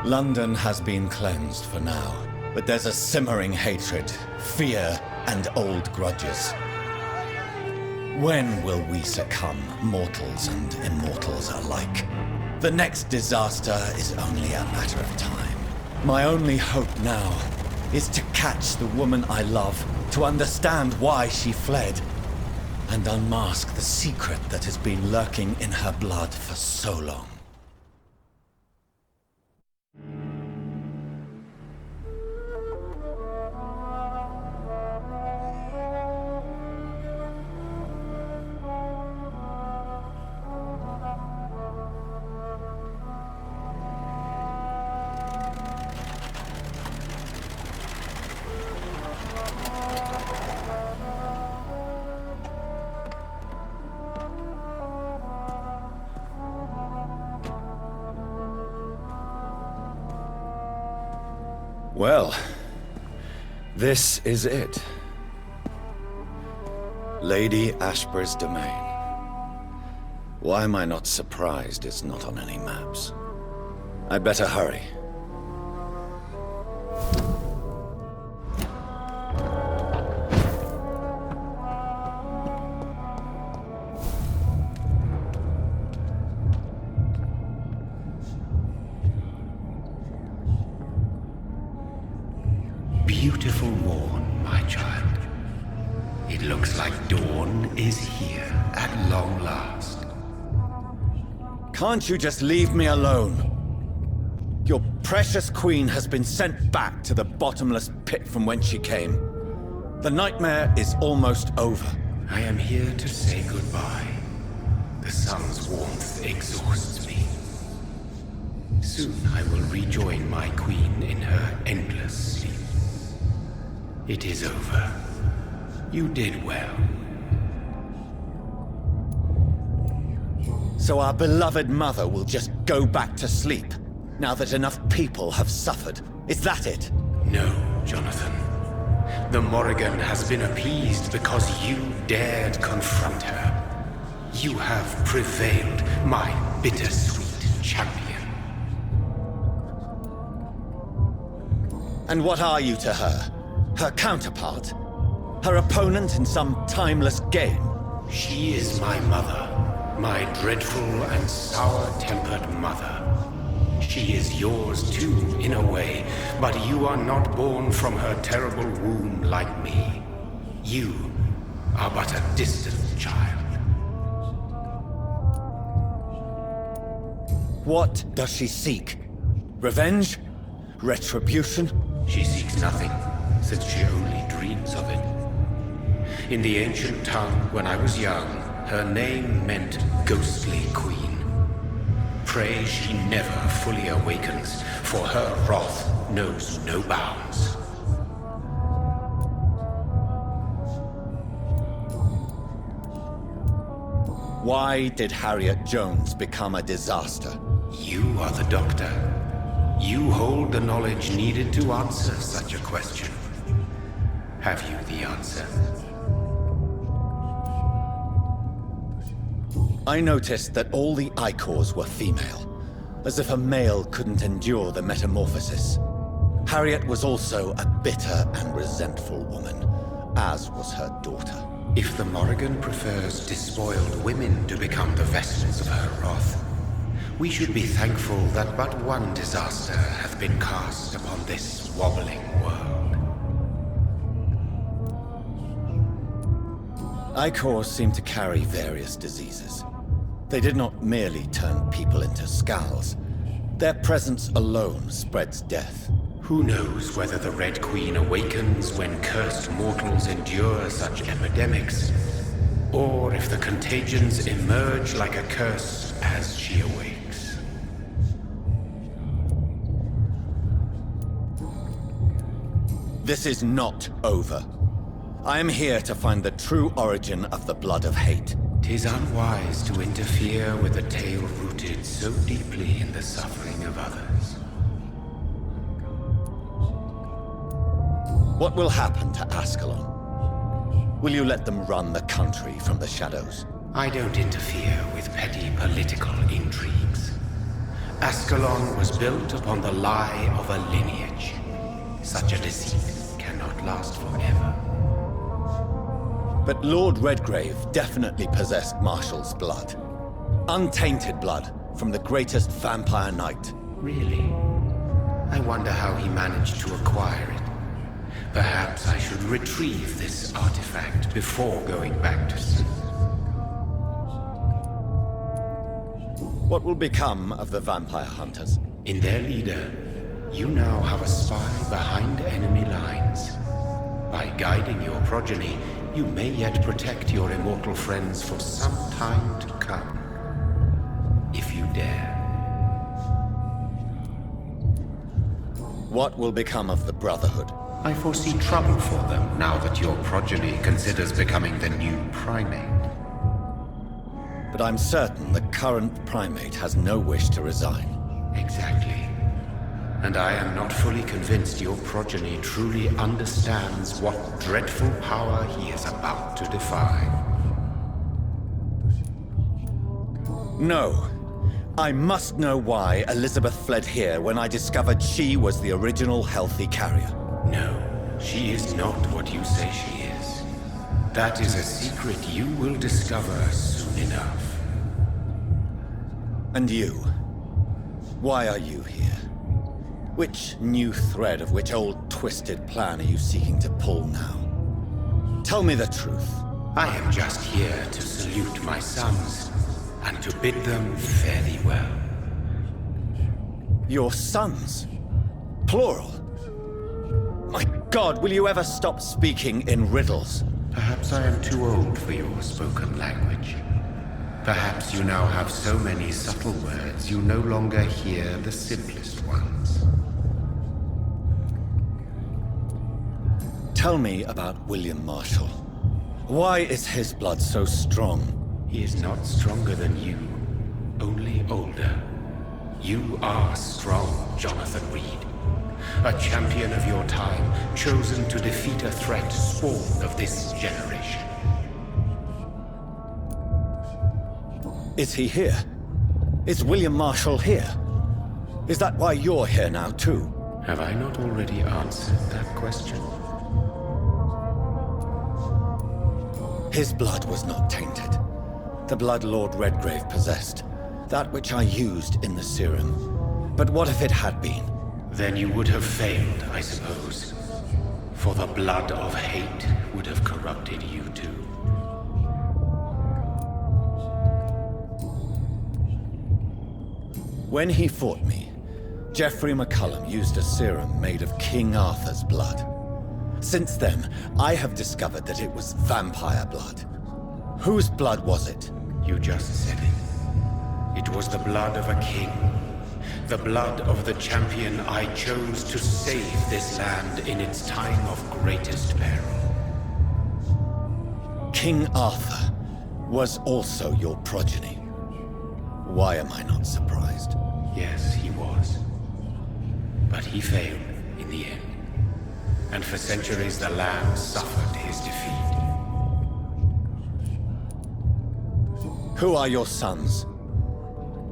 S1: London has been cleansed for now, but there's a simmering hatred, fear, and old grudges. When will we succumb, mortals and immortals alike? The next disaster is only a matter of time. My only hope now is to catch the woman I love, to understand why she fled, and unmask the secret that has been lurking in her blood for so long. Well, this is it. Lady Ashbur's domain. Why am I not surprised it's not on any maps? I'd better hurry.
S8: Beautiful morn, my child. It looks like dawn is here at long last.
S1: Can't you just leave me alone? Your precious queen has been sent back to the bottomless pit from whence she came. The nightmare is almost over.
S8: I am here to say goodbye. The sun's warmth exhausts me. Soon I will rejoin my queen in her endless sleep. It is over. You did well.
S1: So our beloved mother will just go back to sleep, now that enough people have suffered. Is that it?
S8: No, Jonathan. The Morrigan has been appeased because you dared confront her. You have prevailed, my bittersweet champion.
S1: And what are you to her? Her counterpart? Her opponent in some timeless game?
S8: She is my mother. My dreadful and sour-tempered mother. She is yours too, in a way, but you are not born from her terrible womb like me. You are but a distant child.
S1: What does she seek? Revenge? Retribution?
S8: She seeks nothing, since she only dreams of it. In the ancient tongue, when I was young, her name meant Ghostly Queen. Pray she never fully awakens, for her wrath knows no bounds.
S1: Why did Harriet Jones become a disaster?
S8: You are the doctor. You hold the knowledge needed to answer such a question. Have you the answer?
S1: I noticed that all the Icors were female, as if a male couldn't endure the metamorphosis. Harriet was also a bitter and resentful woman, as was her daughter.
S8: If the Morrigan prefers despoiled women to become the vessels of her wrath, we should be thankful that but one disaster hath been cast upon this wobbling world.
S1: Icors seem to carry various diseases. They did not merely turn people into skulls. Their presence alone spreads death.
S8: Who knows whether the Red Queen awakens when cursed mortals endure such epidemics, or if the contagions emerge like a curse as she awakes.
S1: This is not over. I am here to find the true origin of the blood of hate.
S8: 'Tis unwise to interfere with a tale rooted so deeply in the suffering of others.
S1: What will happen to Ascalon? Will you let them run the country from the shadows?
S8: I don't interfere with petty political intrigues. Ascalon was built upon the lie of a lineage. Such a deceit cannot last forever.
S1: But Lord Redgrave definitely possessed Marshall's blood. Untainted blood from the greatest vampire knight.
S8: Really? I wonder how he managed to acquire it. Perhaps I should retrieve this artifact before going back to sleep.
S1: What will become of the vampire hunters?
S8: In their leader, you now have a spy behind enemy lines. By guiding your progeny, you may yet protect your immortal friends for some time to come. If you dare.
S1: What will become of the Brotherhood?
S8: I foresee trouble for them now that your progeny considers becoming the new primate.
S1: But I'm certain the current primate has no wish to resign.
S8: Exactly. And I am not fully convinced your progeny truly understands what dreadful power he is about to defy.
S1: No. I must know why Elizabeth fled here when I discovered she was the original healthy carrier.
S8: No, she is not what you say she is. That is a secret you will discover soon enough.
S1: And you? Why are you here? Which new thread of which old twisted plan are you seeking to pull now? Tell me the truth.
S8: I am just here to salute my sons, and to bid them fare thee well.
S1: Your sons? Plural? My God, will you ever stop speaking in riddles?
S8: Perhaps I am too old for your spoken language. Perhaps you now have so many subtle words you no longer hear the simplest ones.
S1: Tell me about William Marshall. Why is his blood so strong?
S8: He is not stronger than you, only older. You are strong, Jonathan Reid. A champion of your time, chosen to defeat a threat spawned of this generation.
S1: Is he here? Is William Marshall here? Is that why you're here now, too?
S8: Have I not already answered that question?
S1: His blood was not tainted. The blood Lord Redgrave possessed. That which I used in the serum. But what if it had been?
S8: Then you would have failed, I suppose. For the blood of hate would have corrupted you too.
S1: When he fought me, Geoffrey McCullum used a serum made of King Arthur's blood. Since then, I have discovered that it was vampire blood. Whose blood was it?
S8: You just said it. It was the blood of a king. The blood of the champion I chose to save this land in its time of greatest peril.
S1: King Arthur was also your progeny. Why am I not surprised?
S8: Yes, he was. But he failed in the end. And for centuries the land suffered his defeat.
S1: Who are your sons?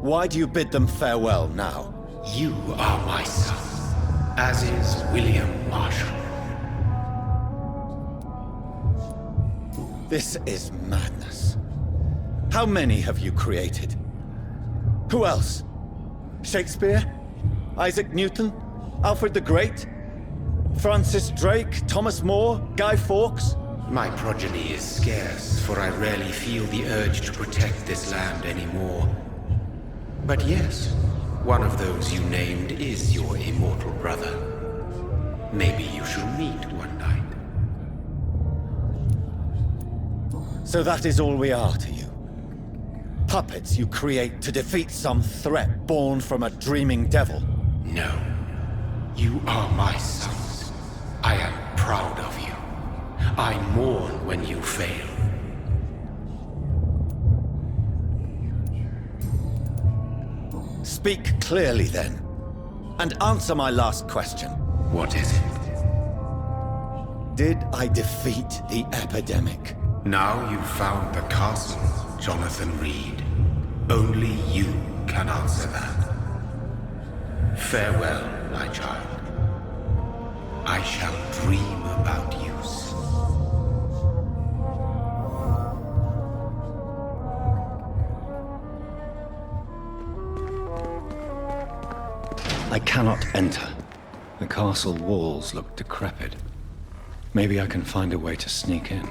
S1: Why do you bid them farewell now?
S8: You are my son, as is William Marshall.
S1: This is madness. How many have you created? Who else? Shakespeare? Isaac Newton? Alfred the Great? Francis Drake? Thomas More? Guy Fawkes?
S8: My progeny is scarce, for I rarely feel the urge to protect this land anymore. But yes, one of those you named is your immortal brother. Maybe you shall meet one night.
S1: So that is all we are to you? Puppets you create to defeat some threat born from a dreaming devil?
S8: No. You are my sons. I am proud of you. I mourn when you fail.
S1: Speak clearly then, and answer my last question.
S8: What is it?
S1: Did I defeat the epidemic?
S8: Now you've found the castle, Jonathan Reid. Only you can answer that. Farewell, my child. I shall dream about you soon.
S1: I cannot enter. The castle walls look decrepit. Maybe I can find a way to sneak in.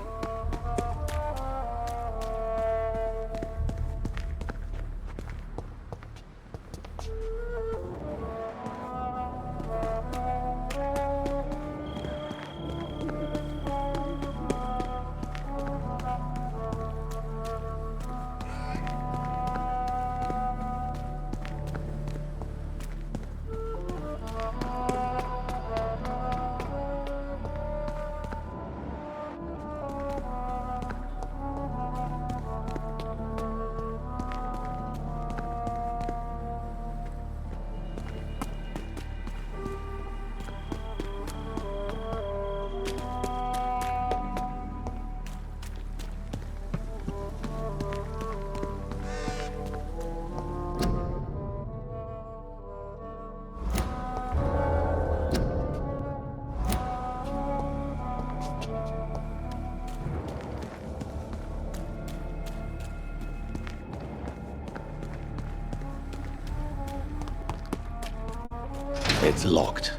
S1: It's locked.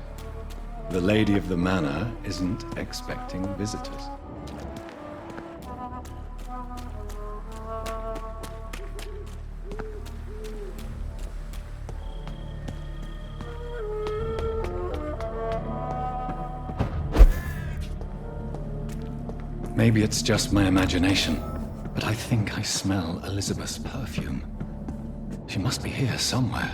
S1: The lady of the manor isn't expecting visitors. Maybe it's just my imagination, but I think I smell Elizabeth's perfume. She must be here somewhere.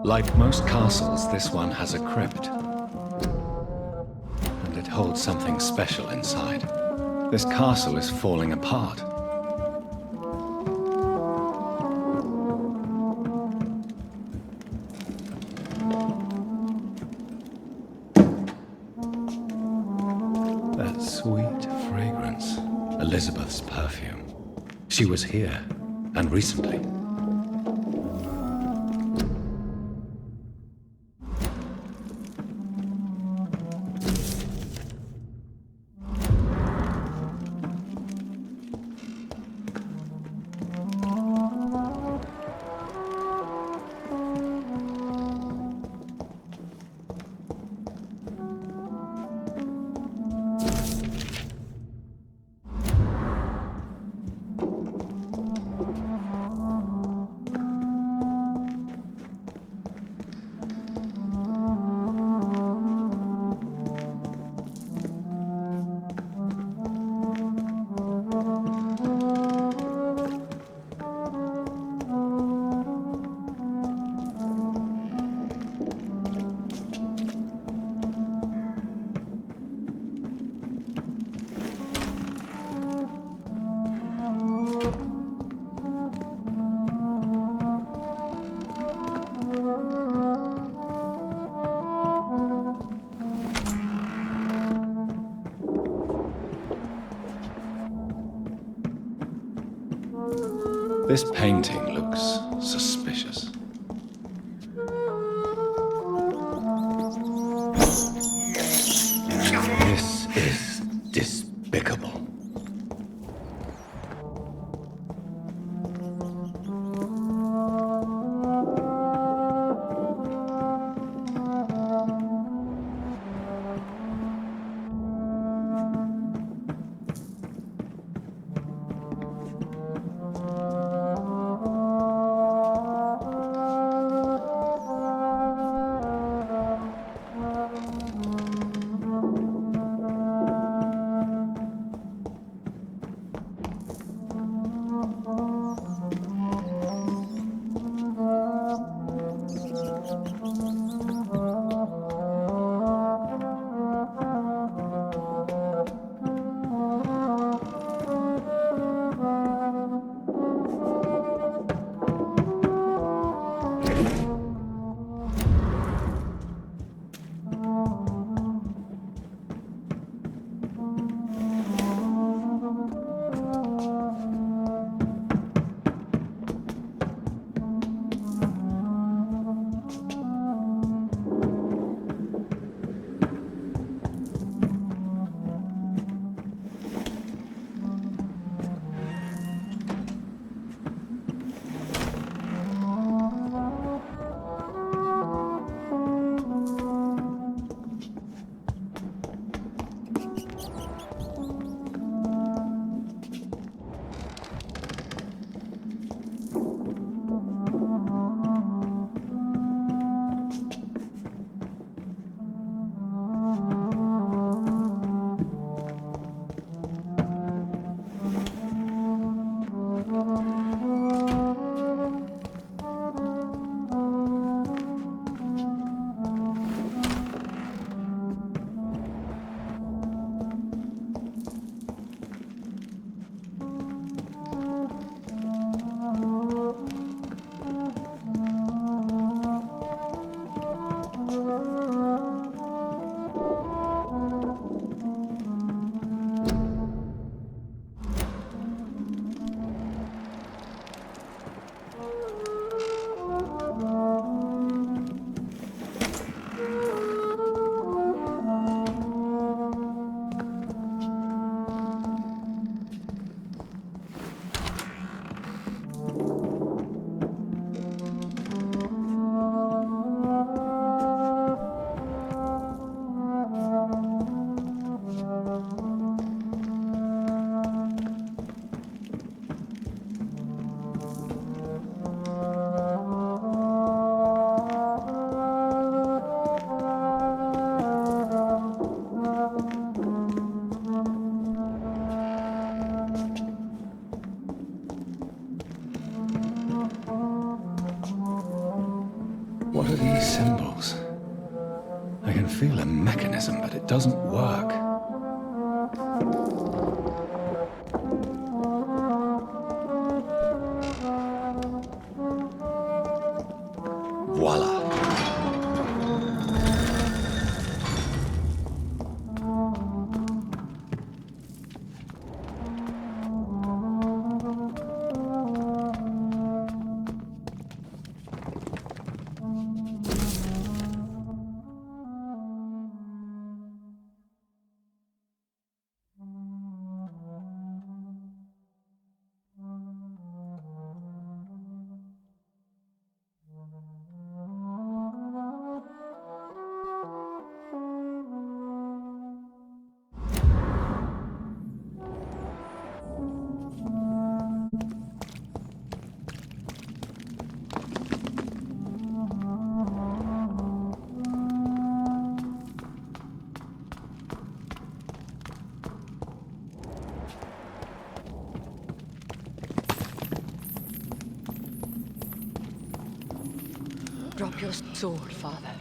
S1: Like most castles, this one has a crypt. And it holds something special inside. This castle is falling apart. That sweet fragrance. Elizabeth's perfume. She was here, and recently. This painting looks suspicious. This is despicable. What are these symbols? I can feel a mechanism, but it doesn't work. Voila.
S4: Drop your sword, Father.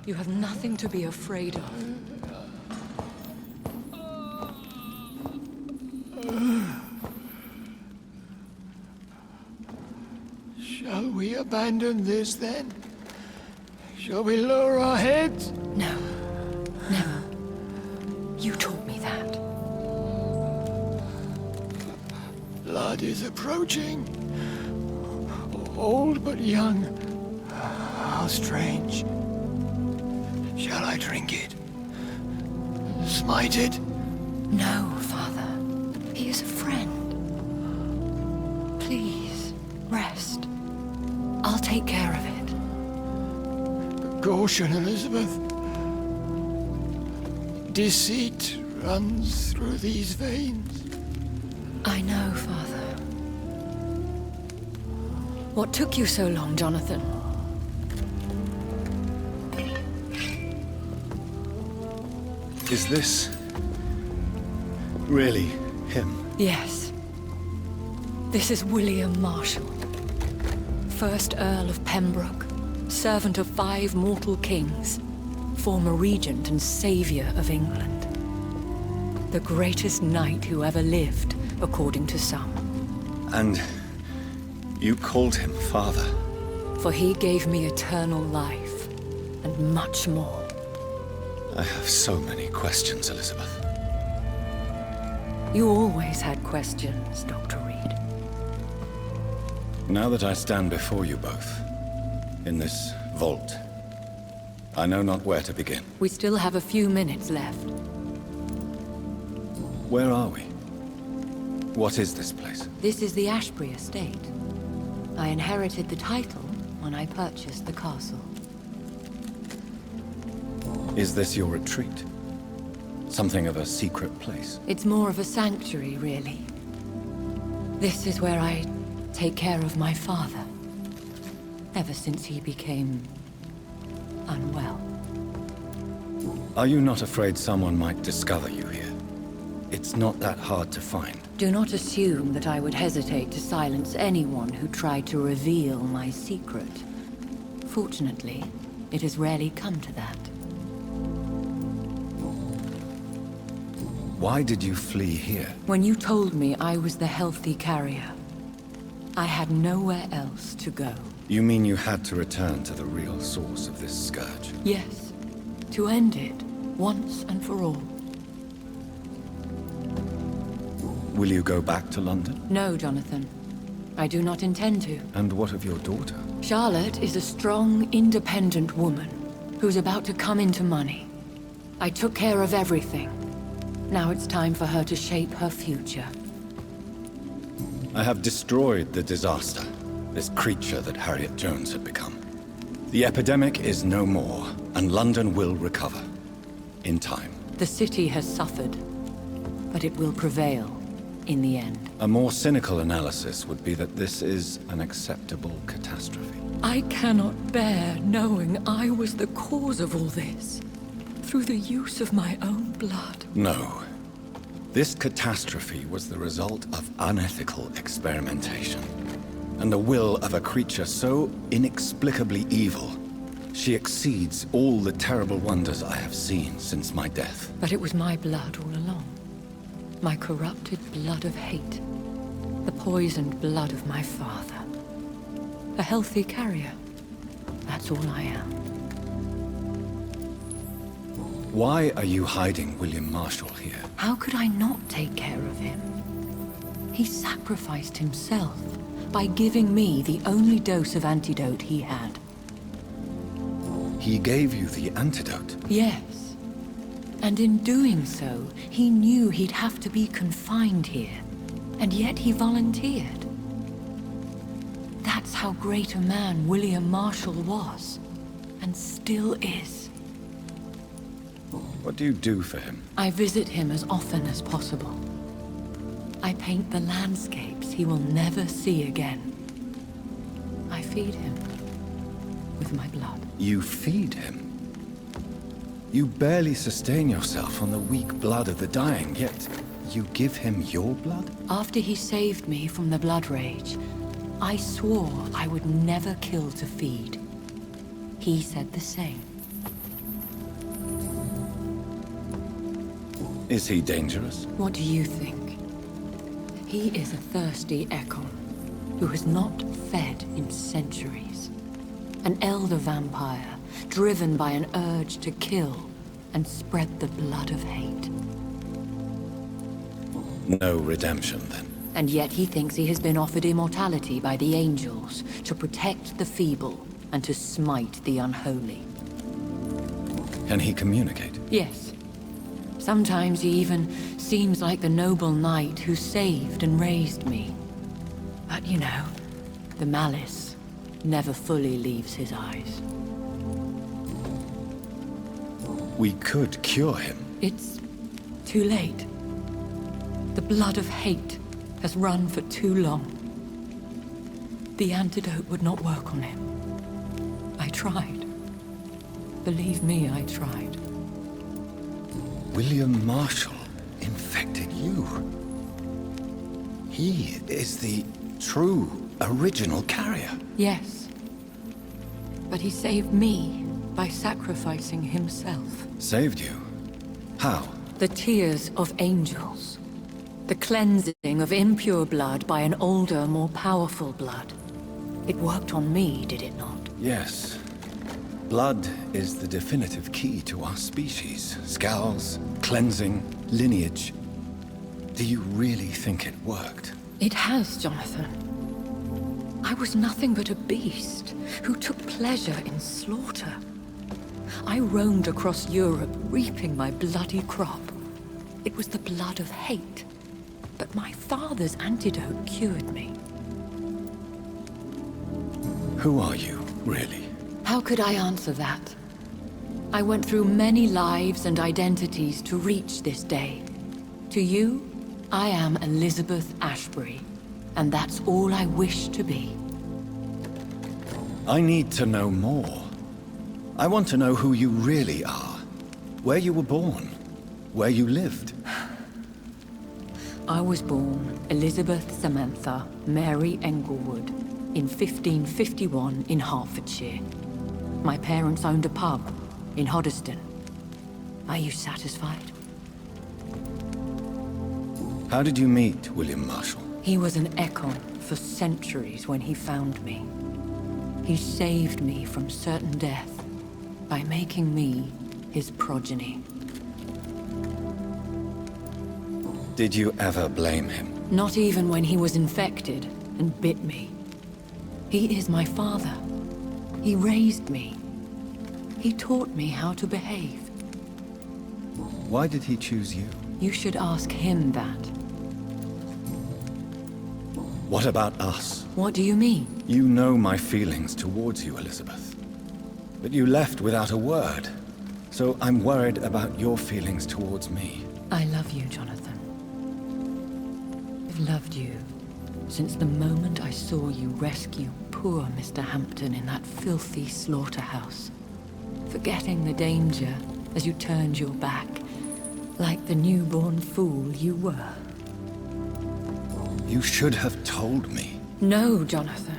S4: You have nothing to be afraid of.
S3: Shall we abandon this then? Shall we lower our heads?
S4: No. Never. You taught me that.
S3: Blood is approaching. Old but young. How strange. Shall I drink it? Smite it?
S4: No, Father. He is a friend. Please, rest. I'll take care of it.
S3: Caution, Elizabeth. Deceit runs through these veins.
S4: I know, Father. What took you so long, Jonathan?
S1: Is this really him?
S4: Yes. This is William Marshall, 1st Earl of Pembroke, servant of 5 mortal kings, former regent and savior of England. The greatest knight who ever lived, according to some.
S1: And you called him father?
S4: For he gave me eternal life, and much more.
S1: I have so many questions, Elizabeth.
S4: You always had questions, Dr. Reid.
S1: Now that I stand before you both, in this vault, I know not where to begin.
S4: We still have a few minutes left.
S1: Where are we? What is this place?
S4: This is the Ashbury estate. I inherited the title when I purchased the castle.
S1: Is this your retreat? Something of a secret place?
S4: It's more of a sanctuary, really. This is where I take care of my father. Ever since he became unwell.
S1: Are you not afraid someone might discover you here? It's not that hard to find.
S4: Do not assume that I would hesitate to silence anyone who tried to reveal my secret. Fortunately, it has rarely come to that.
S1: Why did you flee here?
S4: When you told me I was the healthy carrier, I had nowhere else to go.
S1: You mean you had to return to the real source of this scourge?
S4: Yes, to end it, once and for all.
S1: Will you go back to London?
S4: No, Jonathan. I do not intend to.
S1: And what of your daughter?
S4: Charlotte is a strong, independent woman who's about to come into money. I took care of everything. Now it's time for her to shape her future.
S1: I have destroyed the disaster, this creature that Harriet Jones had become. The epidemic is no more, and London will recover. In time.
S4: The city has suffered, but it will prevail in the end.
S1: A more cynical analysis would be that this is an acceptable catastrophe.
S4: I cannot bear knowing I was the cause of all this, through the use of my own blood.
S1: No. This catastrophe was the result of unethical experimentation. And the will of a creature so inexplicably evil, she exceeds all the terrible wonders I have seen since my death.
S4: But it was my blood all along. My corrupted blood of hate. The poisoned blood of my father. A healthy carrier. That's all I am.
S1: Why are you hiding William Marshall here?
S4: How could I not take care of him? He sacrificed himself by giving me the only dose of antidote he had.
S1: He gave you the antidote?
S4: Yes. And in doing so, he knew he'd have to be confined here. And yet he volunteered. That's how great a man William Marshall was. And still is.
S1: What do you do for him?
S4: I visit him as often as possible. I paint the landscapes he will never see again. I feed him with my blood.
S1: You feed him? You barely sustain yourself on the weak blood of the dying, yet you give him your blood?
S4: After he saved me from the blood rage, I swore I would never kill to feed. He said the same.
S1: Is he dangerous?
S4: What do you think? He is a thirsty Ekon, who has not fed in centuries. An elder vampire, driven by an urge to kill and spread the blood of hate.
S1: No redemption, then.
S4: And yet he thinks he has been offered immortality by the angels to protect the feeble and to smite the unholy.
S1: Can he communicate?
S4: Yes. Sometimes he even seems like the noble knight who saved and raised me. But you know, the malice never fully leaves his eyes.
S1: We could cure him.
S4: It's too late. The blood of hate has run for too long. The antidote would not work on him. I tried. Believe me, I tried.
S1: William Marshall infected you. He is the true, original carrier.
S4: Yes. But he saved me by sacrificing himself.
S1: Saved you? How?
S4: The tears of angels. The cleansing of impure blood by an older, more powerful blood. It worked on me, did it not?
S1: Yes. Blood is the definitive key to our species. Scowls, cleansing, lineage. Do you really think it worked?
S4: It has, Jonathan. I was nothing but a beast who took pleasure in slaughter. I roamed across Europe, reaping my bloody crop. It was the blood of hate. But my father's antidote cured me.
S1: Who are you, really?
S4: How could I answer that? I went through many lives and identities to reach this day. To you, I am Elizabeth Ashbury, and that's all I wish to be.
S1: I need to know more. I want to know who you really are. Where you were born. Where you lived.
S4: I was born Elizabeth Samantha Mary Englewood in 1551 in Hertfordshire. My parents owned a pub in Hoddesdon. Are you satisfied?
S1: How did you meet William Marshall?
S4: He was an Ekon for centuries when he found me. He saved me from certain death by making me his progeny.
S1: Did you ever blame him?
S4: Not even when he was infected and bit me. He is my father. He raised me. He taught me how to behave.
S1: Why did he choose you?
S4: You should ask him that.
S1: What about us?
S4: What do you mean?
S1: You know my feelings towards you, Elizabeth. But you left without a word. So I'm worried about your feelings towards me.
S4: I love you, Jonathan. I've loved you since the moment I saw you rescue poor Mr. Hampton in that filthy slaughterhouse. Forgetting the danger as you turned your back, like the newborn fool you were.
S1: You should have told me.
S4: No, Jonathan.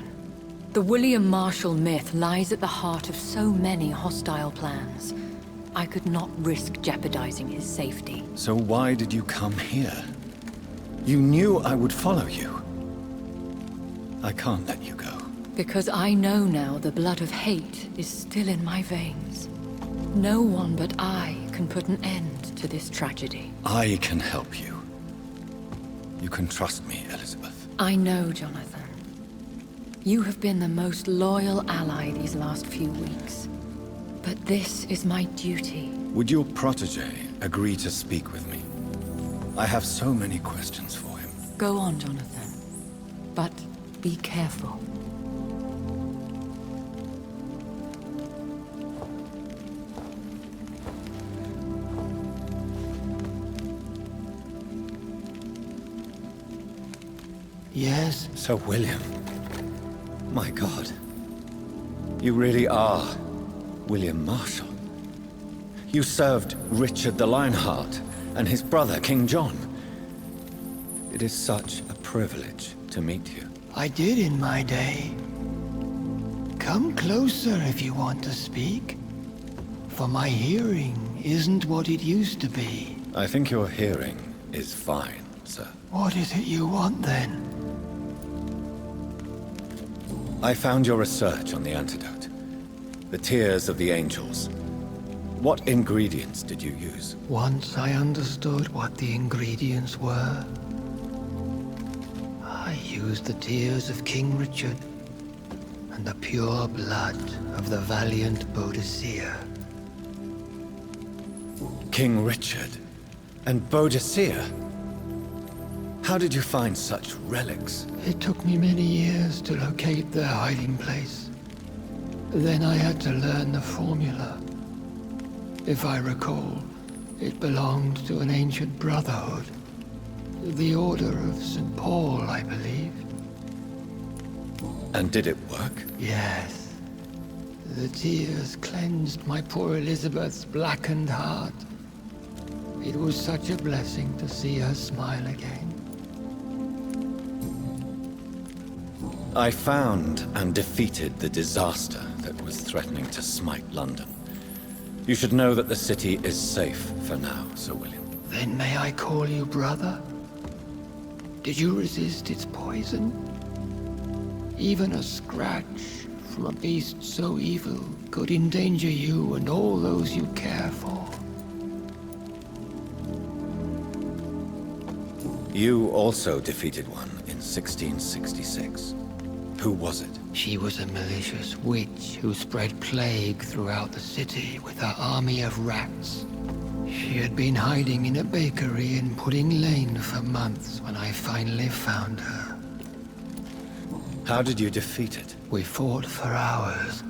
S4: The William Marshall myth lies at the heart of so many hostile plans. I could not risk jeopardizing his safety.
S1: So why did you come here? You knew I would follow you. I can't let you go.
S4: Because I know now the blood of hate is still in my veins. No one but I can put an end to this tragedy.
S1: I can help you. You can trust me, Elizabeth.
S4: I know, Jonathan. You have been the most loyal ally these last few weeks. But this is my duty.
S1: Would your protege agree to speak with me? I have so many questions for him.
S4: Go on, Jonathan. But be careful.
S3: Yes?
S1: Sir William. My God. You really are William Marshall. You served Richard the Lionheart and his brother, King John. It is such a privilege to meet you.
S3: I did in my day. Come closer if you want to speak. For my hearing isn't what it used to be.
S1: I think your hearing is fine, sir.
S3: What is it you want then?
S1: I found your research on the antidote. The tears of the angels. What ingredients did you use?
S3: Once I understood what the ingredients were, I used the tears of King Richard and the pure blood of the valiant Boadicea.
S1: King Richard and Boadicea? How did you find such relics?
S3: It took me many years to locate their hiding place. Then I had to learn the formula. If I recall, it belonged to an ancient brotherhood. The Order of St. Paul, I believe.
S1: And did it work?
S3: Yes. The tears cleansed my poor Elizabeth's blackened heart. It was such a blessing to see her smile again.
S1: I found and defeated the disaster that was threatening to smite London. You should know that the city is safe for now, Sir William.
S3: Then may I call you brother? Did you resist its poison? Even a scratch from a beast so evil could endanger you and all those you care for.
S1: You also defeated one in 1666. Who was it?
S3: She was a malicious witch who spread plague throughout the city with her army of rats. She had been hiding in a bakery in Pudding Lane for months when I finally found her.
S1: How did you defeat it?
S3: We fought for hours.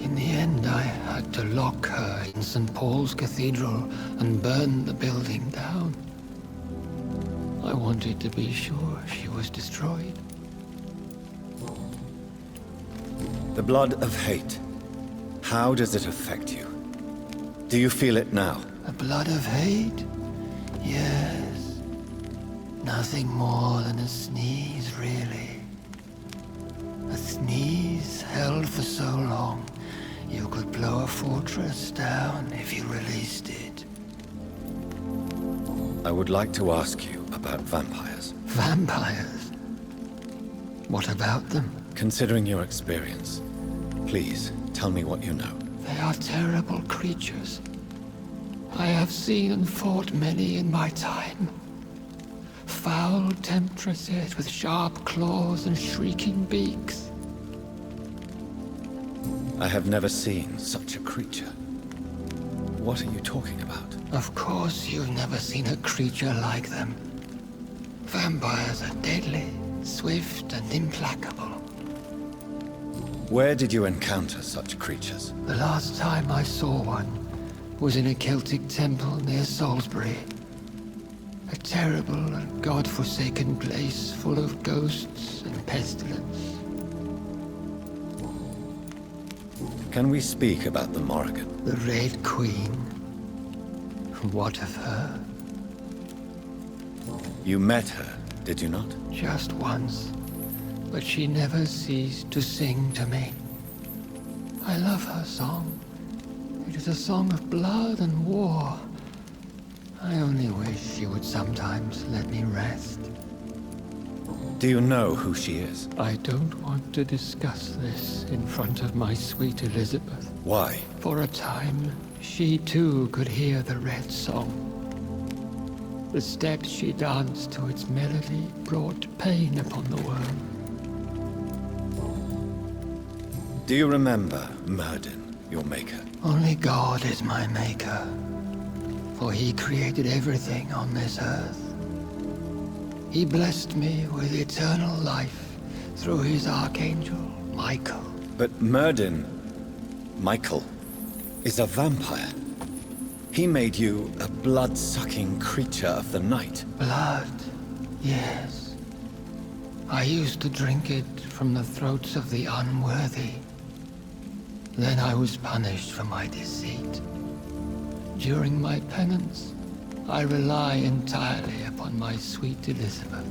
S3: In the end, I had to lock her in St. Paul's Cathedral and burn the building down. I wanted to be sure she was destroyed.
S1: The blood of hate. How does it affect you? Do you feel it now?
S3: The blood of hate? Yes. Nothing more than a sneeze, really. A sneeze held for so long, you could blow a fortress down if you released it.
S1: I would like to ask you about vampires.
S3: Vampires? What about them?
S1: Considering your experience, please tell me what you know.
S3: They are terrible creatures. I have seen and fought many in my time. Foul temptresses with sharp claws and shrieking beaks.
S1: I have never seen such a creature. What are you talking about?
S3: Of course you've never seen a creature like them. Vampires are deadly, swift and implacable.
S1: Where did you encounter such creatures?
S3: The last time I saw one was in a Celtic temple near Salisbury. A terrible and god-forsaken place full of ghosts and pestilence.
S1: Can we speak about the Morrigan?
S3: The Red Queen. What of her?
S1: You met her, did you not?
S3: Just once. but she never ceased to sing to me. I love her song. It is a song of blood and war. I only wish she would sometimes let me rest.
S1: Do you know who she is?
S3: I don't want to discuss this in front of my sweet Elizabeth.
S1: Why?
S3: For a time, she too could hear the Red Song. The steps she danced to its melody brought pain upon the world.
S1: Do you remember Myrddin, your maker?
S3: Only God is my maker, for he created everything on this earth. He blessed me with eternal life through his archangel, Michael.
S1: But Myrddin, Michael, is a vampire. He made you a blood-sucking creature of the night.
S3: Blood, yes. I used to drink it from the throats of the unworthy. Then I was punished for my deceit. During my penance, I rely entirely upon my sweet Elizabeth.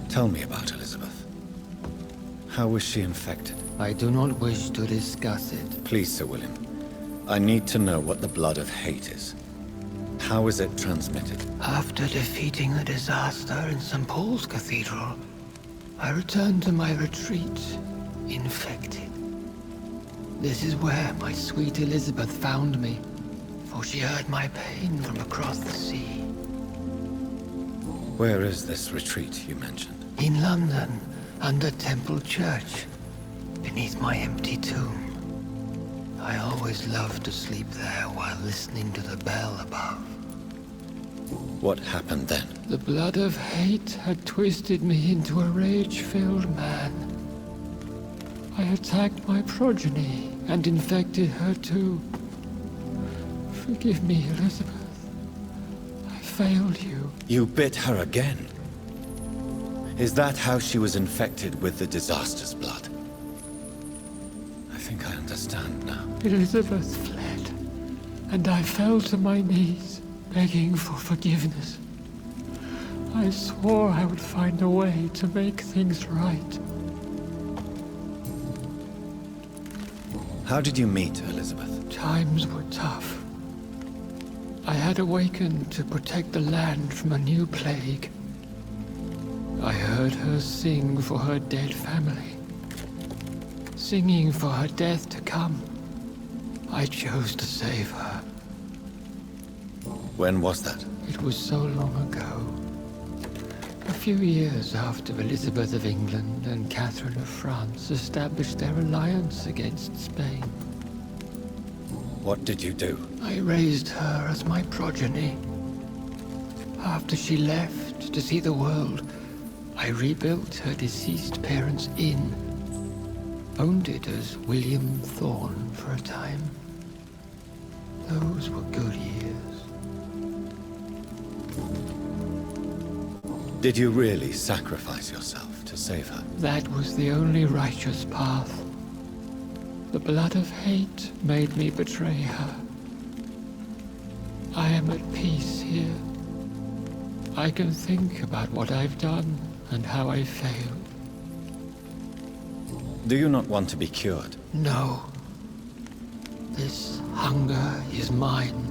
S1: Tell me about Elizabeth. How was she infected?
S3: I do not wish to discuss it.
S1: Please, Sir William. I need to know what the blood of hate is. How is it transmitted?
S3: After defeating the disaster in St. Paul's Cathedral, I returned to my retreat, infected. This is where my sweet Elizabeth found me, for she heard my pain from across the sea.
S1: Where is this retreat you mentioned?
S3: In London, under Temple Church, beneath my empty tomb. I always loved to sleep there while listening to the bell above.
S1: What happened then?
S3: The blood of hate had twisted me into a rage-filled man. I attacked my progeny and infected her too. Forgive me, Elizabeth. I failed you.
S1: You bit her again? Is that how she was infected with the disaster's blood? I think I understand now.
S3: Elizabeth fled, and I fell to my knees, begging for forgiveness. I swore I would find a way to make things right.
S1: How did you meet Elizabeth?
S3: Times were tough. I had awakened to protect the land from a new plague. I heard her sing for her dead family. Singing for her death to come. I chose to save her.
S1: When was that?
S3: It was so long ago. A few years after Elizabeth of England and Catherine of France established their alliance against Spain.
S1: What did you do?
S3: I raised her as my progeny. After she left to see the world, I rebuilt her deceased parents' inn. Owned it as William Thorne for a time. Those were good years.
S1: Did you really sacrifice yourself to save her?
S3: That was the only righteous path. The blood of hate made me betray her. I am at peace here. I can think about what I've done and how I failed.
S1: Do you not want to be cured?
S3: No. This hunger is mine.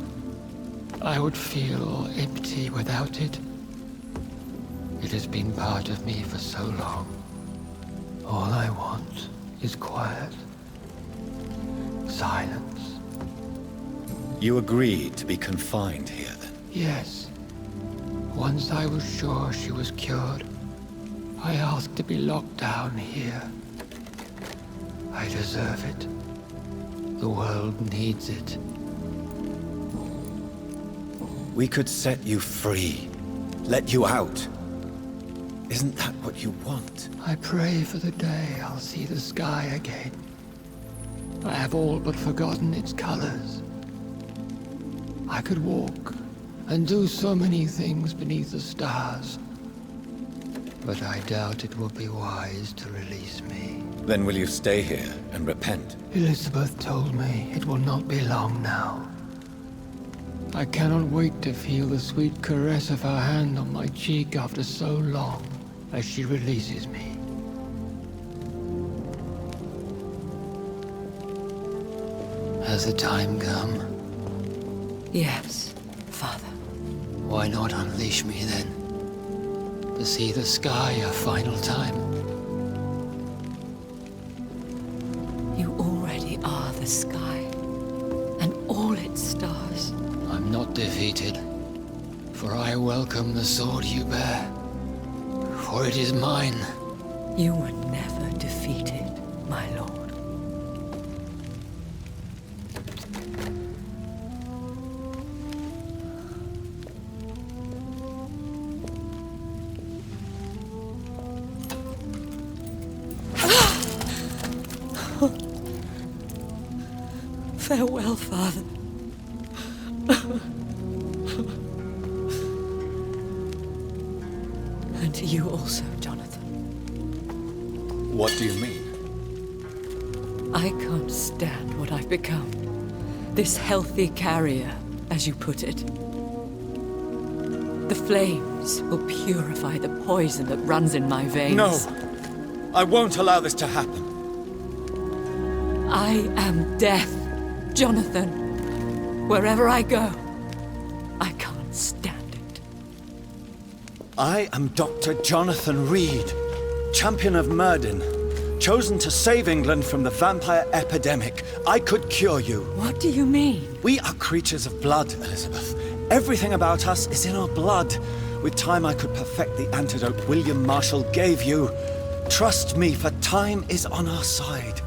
S3: I would feel empty without it. It has been part of me for so long. All I want is quiet. Silence.
S1: You agreed to be confined here, then?
S3: Yes. Once I was sure she was cured, I asked to be locked down here. I deserve it. The world needs it.
S1: We could set you free. Let you out. Isn't that what you want?
S3: I pray for the day I'll see the sky again. I have all but forgotten its colors. I could walk and do so many things beneath the stars. But I doubt it will be wise to release me.
S1: Then will you stay here and repent?
S3: Elizabeth told me it will not be long now. I cannot wait to feel the sweet caress of her hand on my cheek after so long. as she releases me. Has the time come?
S4: Yes, Father.
S3: Why not unleash me then? To see the sky a final time?
S4: You already are the sky, and all its stars.
S3: I'm not defeated, for I welcome the sword you bear, for it is mine.
S4: You were never defeated, my lord. Farewell, Father. And to you also, Jonathan.
S1: What do you mean?
S4: I can't stand what I've become. This healthy carrier, as you put it. The flames will purify the poison that runs in my veins.
S1: No! I won't allow this to happen.
S4: I am death, Jonathan. Wherever I go, I can't stand it.
S1: I am Dr. Jonathan Reid, champion of Myrddin, chosen to save England from the vampire epidemic. I could cure you.
S4: What do you mean?
S1: We are creatures of blood, Elizabeth. Everything about us is in our blood. With time, I could perfect the antidote William Marshall gave you. Trust me, for time is on our side.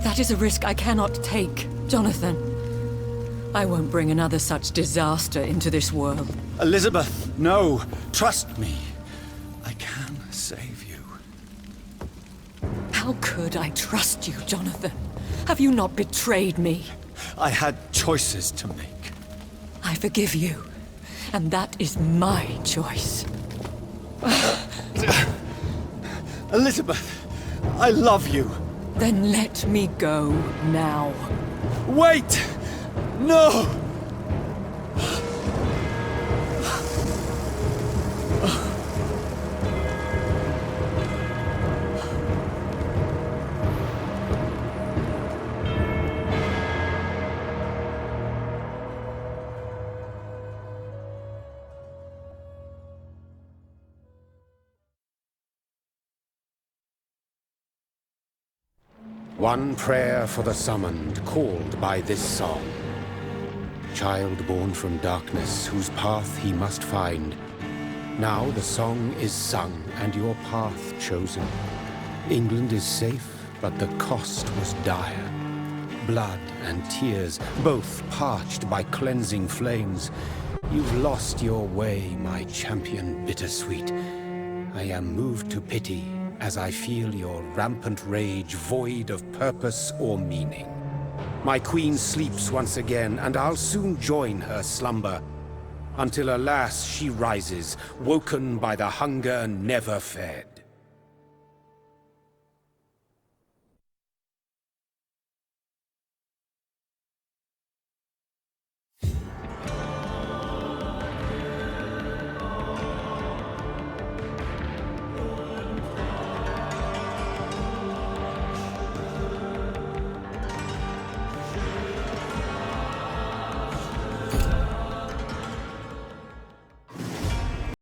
S4: That is a risk I cannot take, Jonathan. I won't bring another such disaster into this world.
S1: Elizabeth, no. Trust me. I can save you.
S4: How could I trust you, Jonathan? Have you not betrayed me?
S1: I had choices to make.
S4: I forgive you, and that is my choice.
S1: Elizabeth, I love you.
S4: Then let me go now.
S1: Wait! No!
S8: One prayer for the summoned, called by this song. Child born from darkness, whose path he must find. Now the song is sung, and your path chosen. England is safe, but the cost was dire. Blood and tears, both parched by cleansing flames. You've lost your way, my champion bittersweet. I am moved to pity, as I feel your rampant rage void of purpose or meaning. My queen sleeps once again, and I'll soon join her slumber, until alas she rises, woken by the hunger never fed.